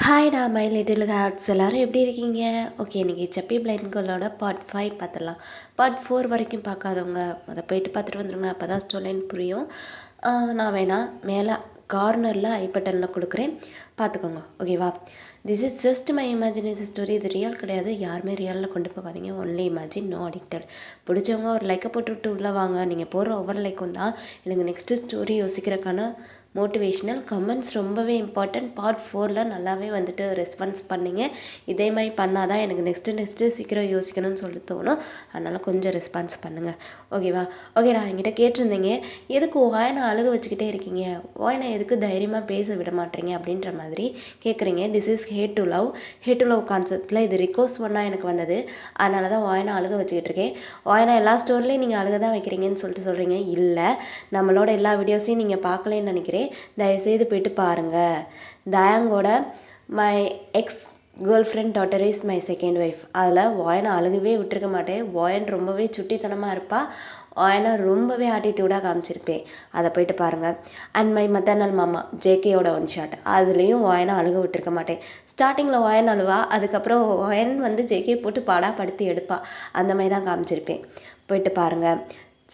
ஹாய்டா my little hearts எல்லோரும் எப்படி இருக்கீங்க? ஓகே, இன்றைக்கி சப்பி பிளைண்ட் கேர்ளோட பார்ட் 5 பார்த்துடலாம். பார்ட் 4 வரைக்கும் பார்க்காதவங்க அதை போயிட்டு பார்த்துட்டு வந்துடுங்க. அப்போ தான் ஸ்டோரிலைன் புரியும். நான் வேணால் மேலே கார்னரில் ஐ பட்டனில் கொடுக்குறேன், பார்த்துக்கோங்க. ஓகேவா? This is just my imagination story. இது ரியல் கிடையாது. யாருமே ரியலில் கொண்டு போகாதீங்க. Only imagine, no addicted. பிடிச்சவங்க ஒரு லைக்கை போட்டு உள்ளே வாங்க. நீங்கள் போடுற ஒவ்வொரு லைக்கும் தான் எனக்கு நெக்ஸ்ட்டு ஸ்டோரி யோசிக்கிறதுக்கான மோட்டிவேஷ்னல் கமெண்ட்ஸ். ரொம்பவே இம்பார்ட்டன்ட். பார்ட் 4ல் நல்லாவே வந்துட்டு ரெஸ்பான்ஸ் பண்ணிங்க. இதே மாதிரி பண்ணால் தான் எனக்கு நெக்ஸ்ட்டு சீக்கிரம் யோசிக்கணும்னு சொல்லி தோணும். அதனால் கொஞ்சம் ரெஸ்பான்ஸ் பண்ணுங்கள். ஓகேவா? ஓகே, நான் என்கிட்ட கேட்டிருந்தீங்க, எதுக்கு ஓயனை அழுக வச்சுக்கிட்டே இருக்கீங்க, ஓயனை எதுக்கு தைரியமாக பேச விட மாட்டீங்க அப்படின்ற மாதிரி கேட்குறீங்க. This is hate to love கான்செப்டில் இது ரிக்வஸ்ட் ஒன்றா எனக்கு வந்தது. அதனால தான் ஓயனை அழுக வச்சுக்கிட்டு இருக்கேன். ஓயனை எல்லா ஸ்டோரிலையும் நீங்கள் அழுக தான் வைக்கிறீங்கன்னு சொல்லிட்டு சொல்கிறீங்க. இல்லை, நம்மளோட எல்லா வீடியோஸையும் நீங்கள் பார்க்கலன்னு நினைக்கிறேன். தயவுசெய்து போயிட்டு பாருங்கள். தயாங்கோட my ex girlfriend daughter is my second wife, அதில் ஓயனை அழுகவே விட்டுருக்க மாட்டேன். ஓயன் ரொம்பவே சுட்டித்தனமாக இருப்பாள். ஓயனை ரொம்பவே ஆட்டிடியூடாக காமிச்சிருப்பேன். அதை போயிட்டு பாருங்கள். அண்ட் மை மத்தர்னல் மாமா ஜேகேயோட ஒன் ஷாட், அதுலேயும் ஓயனை அழுக விட்டுருக்க மாட்டேன். ஸ்டார்டிங்கில் ஓயன் அழுவா, அதுக்கப்புறம் ஓயன் வந்து ஜேகே போட்டு படுத்தி எடுப்பா. அந்த மாதிரி தான் காமிச்சிருப்பேன். போயிட்டு பாருங்கள்.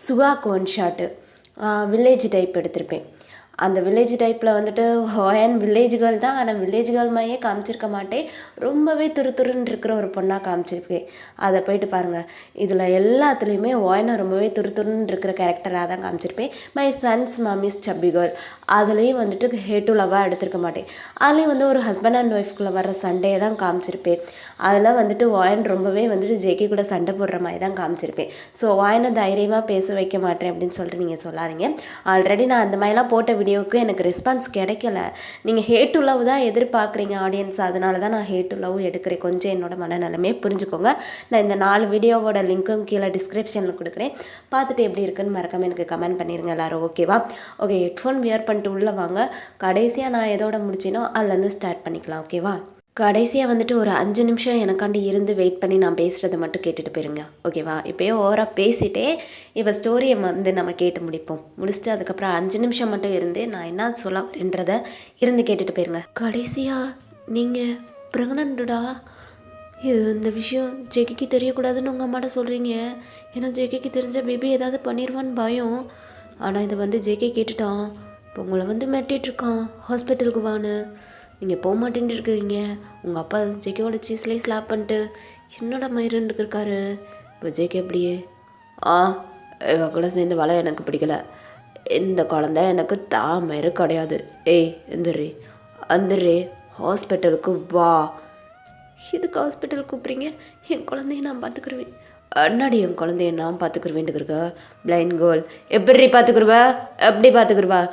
சுகாக்கு ஒன் ஷாட்டு வில்லேஜ் டைப் எடுத்திருப்பேன். அந்த வில்லேஜ் டைப்பில் வந்துட்டு ஓயன் வில்லேஜ் கேர்ள் தான், ஆனால் வில்லேஜ் கேர்ள் மாதிரியே காமிச்சிருக்க மாட்டேன். ரொம்பவே துருத்துருன்னு இருக்கிற ஒரு பொண்ணாக காமிச்சிருப்பேன். அதை போயிட்டு பாருங்கள். இதில் எல்லாத்துலேயுமே ஓயனை ரொம்பவே துருத்துருன்னு இருக்கிற கேரக்டராக தான் காமிச்சிருப்பேன். மை சன்ஸ் மம்மிஸ் சப்பி கேர்ள், அதுலேயும் வந்துட்டு ஹேட் டு லவ்வாக எடுத்திருக்க மாட்டேன். அதுலேயும் வந்து ஒரு ஹஸ்பண்ட் அண்ட் ஒய்ஃப்குள்ளே வர சண்டையை தான் காமிச்சிருப்பேன். அதில் வந்துட்டு ஓயன் ரொம்பவே வந்துட்டு ஜேகே கூட சண்டை போடுற மாதிரி தான் காமிச்சிருப்பேன். ஸோ ஓயனை தைரியமாக பேச வைக்க மாட்டேன் அப்படின்னு சொல்லிட்டு நீங்கள் சொல்லாதீங்க. ஆல்ரெடி நான் அந்த மாதிரிலாம் போட்ட வீடியோவுக்கு எனக்கு ரெஸ்பான்ஸ் கிடைக்கல. நீங்கள் ஹேட் டு லவ் தான் எதிர்பார்க்குறீங்க ஆடியன்ஸ். அதனால தான் நான் ஹேட் டு லவ் எடுக்கிறேன். கொஞ்சம் என்னோட மனநிலைமே புரிஞ்சுக்கோங்க. நான் இந்த 4 வீடியோவோட லிங்க்கும் கீழே டிஸ்கிரிப்ஷனில் கொடுக்குறேன். பார்த்துட்டு எப்படி இருக்குன்னு மறக்காமல் எனக்கு கமெண்ட் பண்ணிடுங்க எல்லோரும். ஓகேவா? ஓகே, ஹெட்ஃபோன் வியர் பண்ணிட்டு உள்ளே வாங்க. கடைசியாக நான் எதோட முடிச்சினோ அதுலேருந்து ஸ்டார்ட் பண்ணிக்கலாம். ஓகேவா? கடைசியாக வந்துட்டு ஒரு 5 நிமிஷம் எனக்காண்டி இருந்து வெயிட் பண்ணி நான் பேசுகிறத மட்டும் கேட்டுட்டு போயிருங்க. ஓகேவா? இப்போயே ஓவராக பேசிட்டே இப்போ ஸ்டோரியை வந்து நம்ம கேட்டு முடிச்சுட்டு அதுக்கப்புறம் 5 நிமிஷம் மட்டும் இருந்து நான் என்ன சொல்ல வரேன்றதை இருந்து கேட்டுட்டு போயிருங்க. கடைசியாக நீங்கள் ப்ரெக்னென்ட்டா, இந்த விஷயம் ஜெகிக்கு தெரியக்கூடாதுன்னு உங்கள் அம்மாட்ட சொல்கிறீங்க. ஏன்னா ஜெகிக்கு தெரிஞ்ச பேபி ஏதாவது பண்ணிடுவான்னு பயம். ஆனால் இதை வந்து ஜேகே கேட்டுட்டான். இப்போ உங்களை வந்து மிரட்டிகிட்ருக்கான், ஹாஸ்பிட்டலுக்கு வான்னு. நீங்கள் போக மாட்டேன்னு இருக்கிறீங்க. உங்கள் அப்பா ஜேகேவோட சீஸ்லேயே ஸ்லாப் பண்ணிட்டு என்னோட மயிருன்னு இருக்காரு. இப்போ ஜேகே அப்படியே இவ கூட சேர்ந்து வள எனக்கு பிடிக்கல. இந்த குழந்தை எனக்கு தாமயிறு கிடையாது. ஏய் வந்துடுறே ஹாஸ்பிட்டலுக்கு வா. எதுக்கு ஹாஸ்பிட்டலுக்கு கூப்பிட்றீங்க? என் குழந்தைய நான் பார்த்துக்குருவேன். அண்ணாடி, என் குழந்தைய நான் பார்த்துக்குருவேன்ட்டு இருக்க பிளைண்ட் கேர்ள். எப்படி பார்த்துக்குருவா?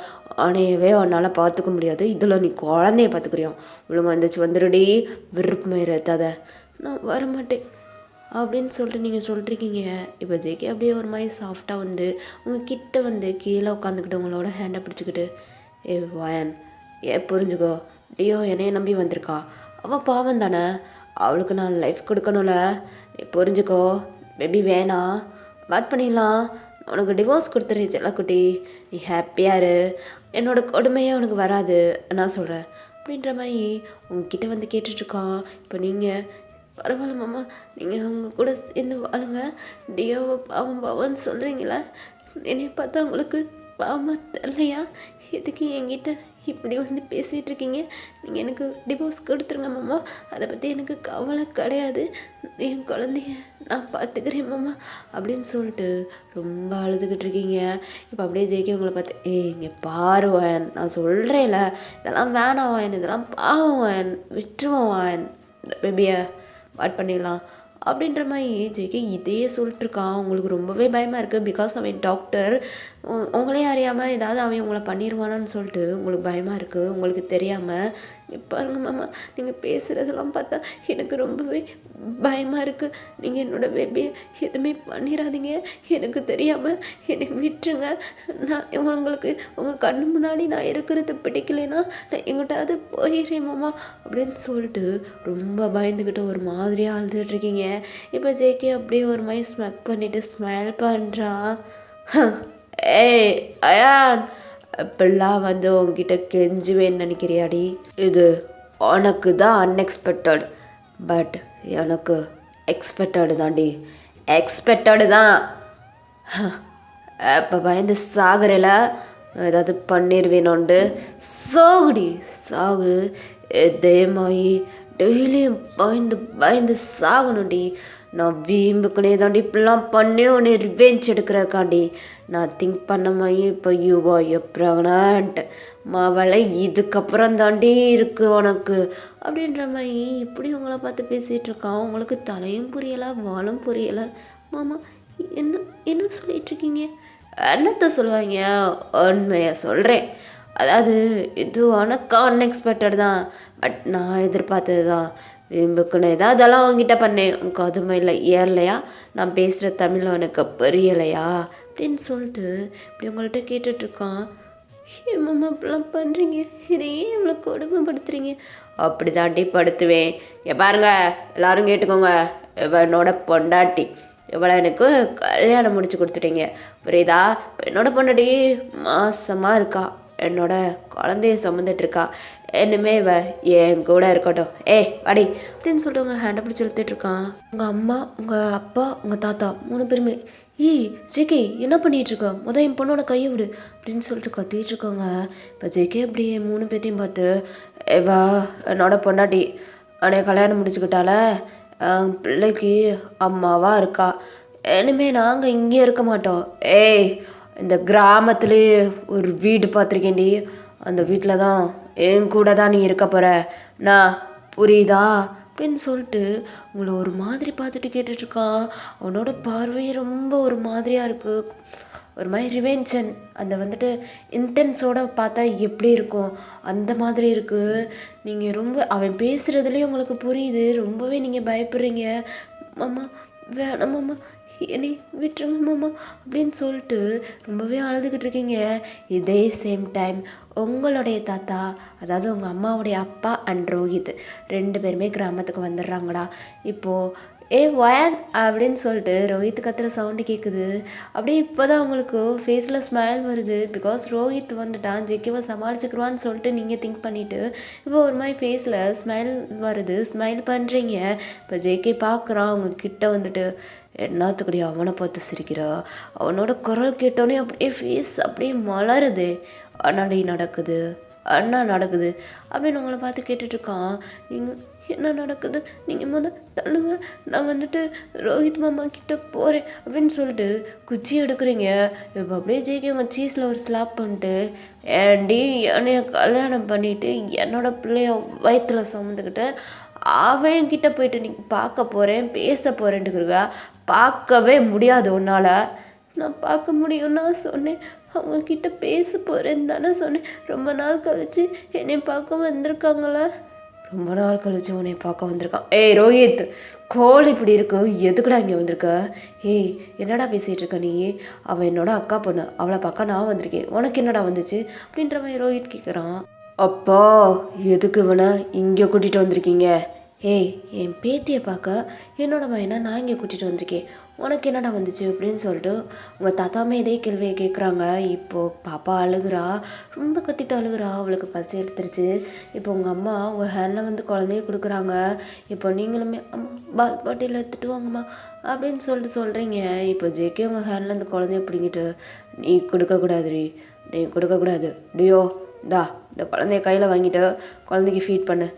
அணையவே உன்னால் பார்த்துக்க முடியாது. இதில் நீ குழந்தைய பார்த்துக்குறியா? ஒழுங்கு வந்துச்சு வந்துடுடி. விருப்பமாக ஏற்றாத. நான் வரமாட்டேன் அப்படின்னு சொல்லிட்டு நீங்கள் சொல்லிருக்கீங்க. இப்போ ஜேகே அப்படியே ஒரு மாதிரி சாஃப்டாக வந்து உங்கள் கிட்ட வந்து கீழே உட்காந்துக்கிட்டு உங்களோட ஹேண்டை பிடிச்சிக்கிட்டு, வாயன் புரிஞ்சுக்கோ, டியோ என்னைய நம்பி வந்திருக்கா. அவள் பாவம் தானே, அவளுக்கு நான் லைஃப் கொடுக்கணும்ல. நீ புரிஞ்சுக்கோ. பேபி வேணாம், வாட் பண்ணிடலாம். உனக்கு டிவோர்ஸ் கொடுத்துரு செல்லக்குட்டி. நீ ஹாப்பியாக இரு. என்னோட கொடுமையே உனக்கு வராது நான் சொல்கிறேன் அப்படின்ற மாதிரி உங்ககிட்ட வந்து கேட்டுட்ருக்கான். இப்போ நீங்கள் பரவாயில்ல மாமா, நீங்கள் அவங்க கூட சேர்ந்து வாழுங்க. டியோவை பாவம்னு சொல்கிறீங்களா? என்னை பார்த்தா உங்களுக்கு பாவமாக தெரியலையா? எதுக்கு என்கிட்ட இப்படி வந்து பேசிகிட்டு இருக்கீங்க? நீங்கள் எனக்கு டிவோர்ஸ் கொடுத்துருங்க மாமா. அதை பற்றி எனக்கு கவலை கிடையாது. என் குழந்தைய நான் பார்த்துக்கிறேன் மாமா அப்படின்னு சொல்லிட்டு ரொம்ப அழுதுகிட்டு இருக்கீங்க. இப்போ அப்படியே ஜெயிக்க உங்களை பார்த்து, இங்கே பாருவான், நான் சொல்கிறேன்ல, இதெல்லாம் வேணாம் வாயன், இதெல்லாம் பாவம் வாயன், விட்டுருவோம் வாயன், இந்த பேபியை வாட் பண்ணிடலாம் அப்படின்ற மாதிரி ஜேகே இதையே சொல்லிட்டுருக்கான். உங்களுக்கு ரொம்பவே பயமாக இருக்குது. பிகாஸ் அவன் டாக்டர். உங்களே அறியாமல் ஏதாவது அவன் உங்களை பண்ணிடுவானான்னு சொல்லிட்டு உங்களுக்கு பயமாக இருக்குது. உங்களுக்கு தெரியாமல் பாருங்க மாமா, நீங்கள் பேசுகிறதெல்லாம் பார்த்தா எனக்கு ரொம்பவே பயமாக இருக்குது. நீங்கள் என்னோடய பேபியை எதுவுமே பண்ணிடாதீங்க. எனக்கு தெரியாமல் என்னை விட்டுருங்க. நான் உங்களுக்கு உங்கள் கண்ணு முன்னாடி நான் இருக்கிறது பிடிக்கலைன்னா நான் எங்கிட்டாவது போயிடுறேன் மாமா அப்படின்னு சொல்லிட்டு ரொம்ப பயந்துக்கிட்டு ஒரு மாதிரியாக அழுதுட்ருக்கீங்க. இப்போ ஜேகே அப்படியே ஒரு மாதிரி ஸ்மெக் பண்ணிவிட்டு ஸ்மைல் பண்ணுறான். ஏய் அயான், இப்பெல்லாம் வந்து உங்ககிட்ட கெஞ்சுவேன்னு நினைக்கிறியாடி? இது உனக்கு தான் அன்எக்ஸ்பெக்டட், பட் எனக்கு எக்ஸ்பெக்டடு தாண்டி. எக்ஸ்பெக்டடு தான். அப்போ பயந்து சாகுறல, ஏதாவது பண்ணிடுவேனோண்டு. சாகுடி சாகு. இதேமாயி டெய்லியும் பயந்து பயந்து சாகணும்டி. நான் வீம்புக்குனே தாண்டி இப்படிலாம் பண்ணி உன்னை ரிவெஞ்ச் எடுக்கிறக்காண்டி நான் திங்க் பண்ண மாதிரி இப்போ யூவா ப்ரெக்னன்ட் மாவளை இதுக்கப்புறம் தாண்டி இருக்கு உனக்கு அப்படின்ற மாதிரி இப்படி உங்களை பார்த்து பேசிகிட்டு இருக்கான். உங்களுக்கு தலையும் புரியலை வாழும் புரியலை. மாமா என்ன என்ன சொல்லிட்டு இருக்கீங்க? என்னத்தை சொல்லுவாங்க, உண்மையை சொல்கிறேன். அதாவது இது உனக்கு அன்எக்ஸ்பெக்டட் தான், பட் நான் எதிர்பார்த்தது தான். வீம்புக்குன்னு ஏதாவது அதெல்லாம் அவங்ககிட்ட பண்ணேன், உனக்கு அதுவுமே இல்லை ஏறலையா, நான் பேசுகிற தமிழ் உனக்கு புரியலையா அப்படின்னு சொல்லிட்டு இப்படி உங்கள்கிட்ட கேட்டுட்ருக்கான். ஏன் மாமா இப்படிலாம் பண்ணுறீங்க, இதை ஏன் இவ்வளோ கொடுமைப்படுத்துறீங்க? அப்படி தாண்டி படுத்துவேன். பாருங்க எல்லாரும் கேட்டுக்கோங்க, என்னோட பொண்டாட்டி இவளை எனக்கு கல்யாணம் முடிச்சு கொடுத்துட்டீங்க, புரியுதா? என்னோட பொண்டாட்டி மாசமாக இருக்கா, என்னோட குழந்தைய சுமந்துட்டுருக்கா. இனிமே இவ என் கூட இருக்கட்டும். வாடி அப்படின்னு சொல்லிட்டு உங்கள் ஹேண்டை பிடிச்சி இழுத்துட்ருக்கான். உங்கள் அம்மா, உங்கள் அப்பா, உங்கள் தாத்தா 3 பேருமே ஜேகே என்ன பண்ணிகிட்ருக்க, என் பொண்ணோட கையை விடு அப்படின்னு சொல்லிட்டு கத்திட்டு இருக்காங்க. இப்போ ஜேகே அப்படியே 3 பேர்த்தையும் பார்த்து, இவா என்னோட பொண்டாட்டி அவனை கல்யாணம் முடிச்சுக்கிட்டால, பிள்ளைக்கு அம்மாவாக இருக்கா. இனிமேல் நாங்கள் இங்கே இருக்க மாட்டோம். இந்த கிராமத்துலேயே ஒரு வீடு பார்த்துருக்கேன்டி, அந்த வீட்டில் தான் என் கூட தான் நீ இருக்க போகிற, நான் புரியுதா அப்படின்னு சொல்லிட்டு உங்களை ஒரு மாதிரி பார்த்துட்டு கேட்டுட்ருக்கான். அவனோட பார்வை ரொம்ப ஒரு மாதிரியாக இருக்குது, ஒரு மாதிரி ரிவென்ஷன் அந்த வந்துட்டு இன்டென்ஸோடு பார்த்தா எப்படி இருக்கும் அந்த மாதிரி இருக்குது. நீங்கள் ரொம்ப அவன் பேசுகிறதுலேயே உங்களுக்கு புரியுது, ரொம்பவே நீங்கள் பயப்படுறீங்க. மாமா வேணாம் மாமா, என்னை விட்டுருங்க மாமா அப்படின்னு சொல்லிட்டு ரொம்பவே அழுதுகிட்டு இருக்கீங்க. இதே சேம் டைம் உங்களுடைய தாத்தா, அதாவது உங்கள் அம்மாவுடைய அப்பா அண்ட் ரோஹித் 2 பேருமே கிராமத்துக்கு வந்துடுறாங்கடா. இப்போது ஒயன் அப்படின்னு சொல்லிட்டு ரோஹித் கத்துற சவுண்டு கேட்குது. அப்படியே இப்போ தான் உங்களுக்கு ஃபேஸில் ஸ்மைல் வருது. பிகாஸ் ரோஹித் வந்துட்டான், ஜெக்கிவை சமாளிச்சுக்குருவான்னு சொல்லிட்டு நீங்கள் திங்க் பண்ணிவிட்டு இப்போ ஒரு மாதிரி ஃபேஸில் ஸ்மைல் வருது, ஸ்மைல் பண்ணுறீங்க. இப்போ ஜேகே பார்க்குறான் உங்ககிட்ட வந்துட்டு, என்னத்துக்குடி அவனை பார்த்து சிரிக்கிறா, அவனோட குரல் கேட்டோன்னே அப்படியே ஃபேஸ் அப்படியே மலருது. அண்ணாடி நடக்குது, அண்ணா நடக்குது அப்படின்னு உங்களை பார்த்து கேட்டுட்ருக்கான். நீங்கள் என்ன நடக்குது, நீங்கள் தள்ளுங்க, நான் வந்துட்டு ரோஹித் மாமா கிட்ட போகிறேன் அப்படின்னு சொல்லிட்டு குச்சி எடுக்கிறீங்க. இப்போ அப்படியே ஜெயிக்க உங்கள் சீஸில் ஒரு ஸ்லாப் பண்ணிட்டு, ஏன்டி என்னைய கல்யாணம் பண்ணிவிட்டு என்னோட பிள்ளைய வயிற்றில் சுமந்துக்கிட்டு அவன்கிட்ட போயிட்டு நீ பார்க்க போகிறேன் பேச போகிறேன்ட்டுருக்கா. பார்க்கவே முடியாது உன்னால். நான் பார்க்க முடியும்னா சொன்னேன், அவங்கக்கிட்ட பேச போகிறேன்னு தானே சொன்னேன். ரொம்ப நாள் கழித்து என்னை பார்க்க வந்திருக்காங்களா? ரொம்ப நாள் கழிச்சு உன்னை பார்க்க வந்திருக்கான். ரோஹித், கோல் இப்படி இருக்கு, எதுக்குடா இங்கே வந்திருக்க? என்னடா பேசிகிட்டு இருக்க நீ? அவன் என்னோட அக்கா பொண்ணு, அவளை பார்க்க நான் வந்திருக்கேன், உனக்கு என்னடா வந்துச்சு அப்படின்ற மாதிரி ரோஹித் கேட்குறான். அப்பா எதுக்கு இவனை இங்கே கூட்டிகிட்டு வந்திருக்கீங்க? என் பேத்தியை பார்க்க என்னோட பையனை நான் இங்கே கூட்டிகிட்டு வந்திருக்கேன், உனக்கு என்னடா வந்துச்சு அப்படின்னு சொல்லிட்டு உங்கள் தாத்தாமே இதே கேள்வியை கேட்குறாங்க. இப்போது பாப்பா அழுகுறா, ரொம்ப கத்திட்டு அழுகுறா, அவளுக்கு பசி எடுத்துருச்சு. இப்போ உங்கள் அம்மா உங்கள் ஹேண்டில் வந்து குழந்தைய கொடுக்குறாங்க. இப்போ நீங்களுமே அம்மா பால் பாட்டியில் எடுத்துகிட்டு வாங்கம்மா அப்படின்னு சொல்லிட்டு சொல்கிறீங்க. இப்போ ஜேகே உங்கள் ஹேண்டில் இந்த குழந்தைய பிடிங்கிட்டு, நீ கொடுக்கக்கூடாதுரி, நீ கொடுக்கக்கூடாது, டியோ தா இந்த குழந்தைய கையில் வாங்கிட்டு குழந்தைக்கு ஃபீட் பண்ணு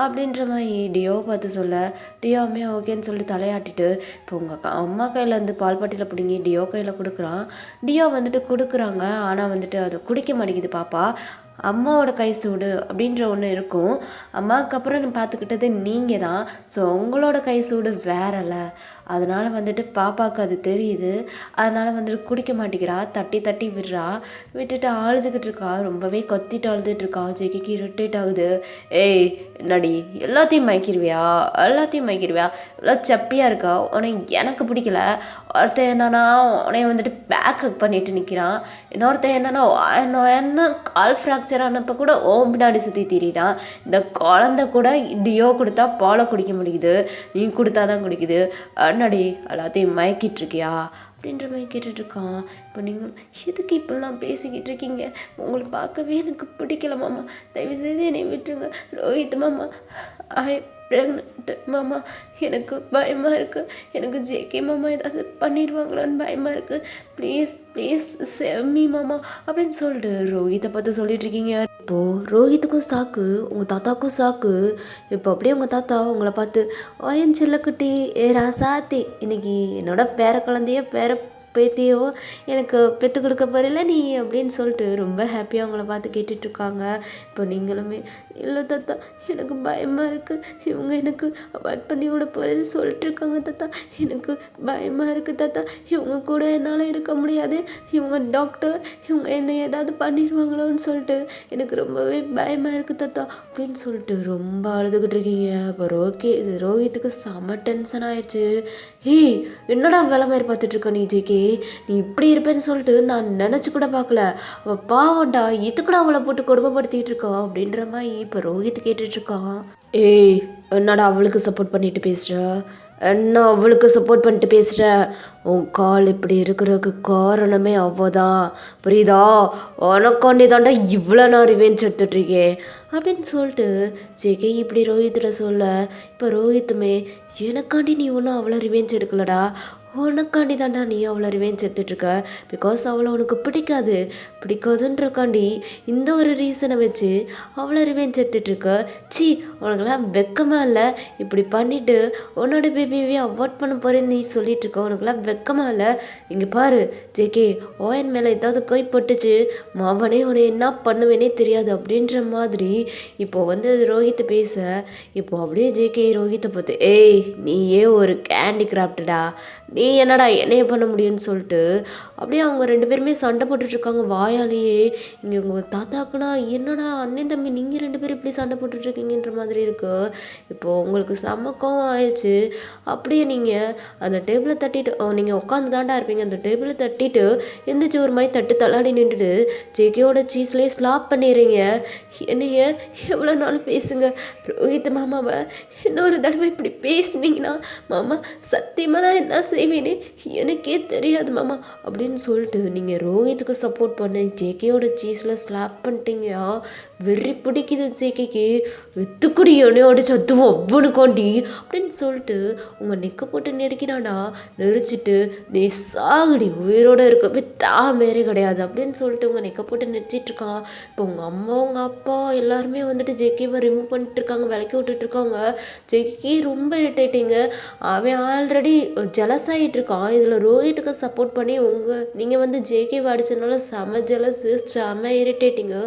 அப்படின்ற மாதிரி டியோ பார்த்து சொல்ல, டியோவுமே ஓகேன்னு சொல்லிட்டு தலையாட்டிட்டு இப்போ உங்கள் அம்மா கையில் வந்து பால் பாட்டியில் பிடிங்கி டியோ கையில் கொடுக்குறான். டியோ வந்துட்டு கொடுக்குறாங்க, ஆனால் வந்துட்டு அதை குடிக்க மாட்டேங்குது பாப்பா. அம்மாவோட கை சூடு அப்படின்ற ஒன்று இருக்கும், அம்மாவுக்கு அப்புறம் நான் பார்த்துக்கிட்டது நீங்கள் தான். ஸோ உங்களோட கை சூடு வேறல, அதனால் வந்துட்டு பாப்பாவுக்கு அது தெரியுது. அதனால் வந்துட்டு குடிக்க மாட்டேங்கிறா, தட்டி தட்டி விடுறா, விட்டுட்டு அழுதுகிட்டு இருக்கா, ரொம்பவே கத்திட்டு அழுதுட்டு இருக்கா. ஜெகிக்கு இரிட்டேட் ஆகுது. என்னடி எல்லாத்தையும் மயக்கிடுவியா, எல்லாத்தையும் மயக்கிடுவியா, இவ்வளோ சப்பியாக இருக்கா, உனக்கு எனக்கு பிடிக்கல. ஒருத்தன் என்னன்னா உனைய வந்துட்டு பேக்கப் பண்ணிட்டு நிற்கிறான், இன்னொருத்தன் என்னன்னா என்ன கால் ஃப்ராக்சர் ஆனப்போ கூட ஓம் பின்னாடி சுற்றி திரிடான். இந்த குழந்தை கூட டியோ கொடுத்தா பாலை குடிக்க முடியுது, நீ கொடுத்தா தான் குடிக்குது. என்னடி எல்லாத்தையும் மயக்கிட்டு இருக்கியா அப்படின்ற மாதிரி கேட்டுட்ருக்கான். இப்போ நீங்கள் எதுக்கு இப்படிலாம் பேசிக்கிட்டு இருக்கீங்க? உங்களை பார்க்கவே எனக்கு பிடிக்கல மாமா. தயவுசெய்து என்னை விட்டுருங்க. ரோஹித் மாமா, ஐ ப்ரெக்னென்ட் மாமா. எனக்கு பயமாக இருக்குது. எனக்கு ஜேகே மாமா ஏதாவது பண்ணிடுவாங்களான்னு பயமாக இருக்குது. ப்ளீஸ் ப்ளீஸ் செம்மி மாமா அப்படின்னு சொல்லிட்டு ரோஹித்தை பார்த்து சொல்லிட்டுருக்கீங்க. இப்போது ரோஹித்துக்கும் சாக்கு, உங்கள் தாத்தாக்கும் சாக்கு. இப்போ அப்படியே உங்கள் தாத்தா உங்களை பார்த்து, ஓ என் செல்லக்குட்டி, ஏ ராசாத்தி, இன்னைக்கு என்னோட பேர குழந்தையோ பேர பேத்தியோ எனக்கு பெற்று கொடுக்க போறில்ல நீ அப்படின்னு சொல்லிட்டு ரொம்ப ஹாப்பியாக அவங்கள பார்த்து கேட்டுட்ருக்காங்க. இப்போ நீங்களுமே, இல்லை தாத்தா எனக்கு பயமாக இருக்குது, இவங்க எனக்கு அவாய்ட் பண்ணி விட போகிறது சொல்லிட்டுருக்காங்க தாத்தா, எனக்கு பயமாக இருக்குது தாத்தா, இவங்க கூட என்னால் இருக்க முடியாது, இவங்க டாக்டர், இவங்க என்னை ஏதாவது பண்ணிடுவாங்களோன்னு சொல்லிட்டு எனக்கு ரொம்பவே பயமாக இருக்குது தாத்தா அப்படின்னு சொல்லிட்டு ரொம்ப அழுதுகிட்டு இருக்கீங்க. இப்போ ரோஹித்துக்கு செம டென்ஷன் ஆயிடுச்சு. ஏய் என்னடா வேலை மாதிரி பார்த்துட்ருக்க நீ ஜேகே, நீ இப்படி இருப்பேன்னு சொல்லிட்டு நான் நினச்சி கூட பார்க்கல. அவள் பாவண்டா, எதுக்குடா அவளை போட்டு கொடுமைப்படுத்திட்டு இருக்கா அப்படின்ற மாதிரி இப்போ ரோஹித் கேட்டுட்ருக்கான். ஏய் என்னடா அவளுக்கு சப்போர்ட் பண்ணிட்டு பேசுகிற, என்ன அவளுக்கு சப்போர்ட் பண்ணிட்டு பேசுகிற, உன் கால் இப்படி இருக்கிறதுக்கு காரணமே அவதான், புரியுதா? உனக்காண்டி தாண்டா இவ்வளோ நான் ரிவெஞ்ச் எடுத்துட்ருக்கேன் அப்படின்னு சொல்லிட்டு ஜேகே இப்படி ரோஹித்திட்ட சொல்ல, இப்போ ரோஹித்துமே, எனக்காண்டி நீ ஒன்றும் அவ்வளோ ரிவெஞ்ச் எடுக்கலடா, உனக்காண்டி தாண்டா நீ அவ்வளோ ரிவெஞ்ச் எடுத்துட்ருக்க. பிகாஸ் அவளை உனக்கு பிடிக்காதுன்றக்காண்டி இந்த ஒரு ரீசனை வச்சு அவ்வளோ ரிவெஞ்ச் எடுத்துட்ருக்க. சி உனக்கெல்லாம் வெக்கமாக இல்லை? இப்படி பண்ணிவிட்டு உன்னோட பேபியவே அவாய்ட் பண்ண போகிறேன்னு நீ சொல்லிகிட்ருக்க, உனக்கெல்லாம் வெக்கமாக இல்லை? இங்கே பாரு ஜேகே, ஓஎன் மேலே ஏதாவது கை பட்டுச்சு மாவனே உன்னை என்ன பண்ணுவேனே தெரியாது அப்படின்ற மாதிரி இப்போது வந்து ரோஹித்தை பேச, இப்போது அப்படியே ஜேகே ரோஹித்தை பார்த்து, ஏய் நீயே ஒரு கேண்டி கிராஃப்டடா, நீ என்னடா என்னைய பண்ண முடியும்னு சொல்லிட்டு அப்படியே அவங்க 2 பேருமே சண்டை போட்டுட்ருக்காங்க வாயாலேயே. இங்கே உங்கள் தாத்தாக்குன்னா, என்னடா அண்ணன் தம்பி நீங்கள் 2 பேரும் இப்படி சண்டை போட்டுட்ருக்கீங்கன்ற மாதிரி இருக்கு. இப்போது உங்களுக்கு செம்ம கோவம் ஆயிடுச்சு. அப்படியே நீங்கள் அந்த டேபிளை தட்டிட்டு, நீங்கள் உட்காந்து தாண்டா இருப்பீங்க, அந்த டேபிளை தட்டிட்டு எந்திரிச்சு ஒரு மாதிரி தட்டு தள்ளாடி நின்றுட்டு ஜேகேயோட சீஸ்லேயே ஸ்லாப் பண்ணிடுறீங்க. என்னைய எவ்வளோ நாள் பேசுங்க ரோஹித் மாமாவை, இன்னொரு தடவை இப்படி பேசுனீங்கன்னா மாமா சத்தியமாக நான் என்ன செய்வேனே எனக்கே தெரியாது மாமா அப்படின்னு சொல்லிட்டு நீங்கள் ரோஹித்துக்கு சப்போர்ட் பண்ண ஜேகேயோட சீஸில் ஸ்லாப் பண்ணிட்டீங்களா? வெறி பிடிக்குது ஜேகேக்கு, எத்துக்குடி என்னையோட சத்துவோம் அவ்வனுக்காண்டி அப்படின்னு சொல்லிட்டு உங்கள் நெக்க போட்டு நெருக்கினாடா. நெரிச்சிட்டு நீ சாகுடி, உயிரோடு இருக்கவே தாமேரே கிடையாது அப்படின்னு சொல்லிட்டு உங்கள் நெக்க போட்டு நெரிச்சிட்ருக்கான். இப்போ உங்கள் அம்மா உங்கள் அப்பா எல்லாருமே வந்துட்டு ஜேகேவை ரிமூவ் பண்ணிட்டுருக்காங்க, விளக்கி விட்டுட்ருக்காங்க. ஜேகே ரொம்ப இரிட்டேட்டிங்க, அவன் ஆல்ரெடி ஜெலஸ் ஆகிட்டுருக்கான். இதில் ரோஹித்துக்கு சப்போர்ட் பண்ணி நீங்கள் வந்து ஜேகேவை அடித்ததுனால செம ஜெலஸு, செம இரிட்டேட்டிங்கு.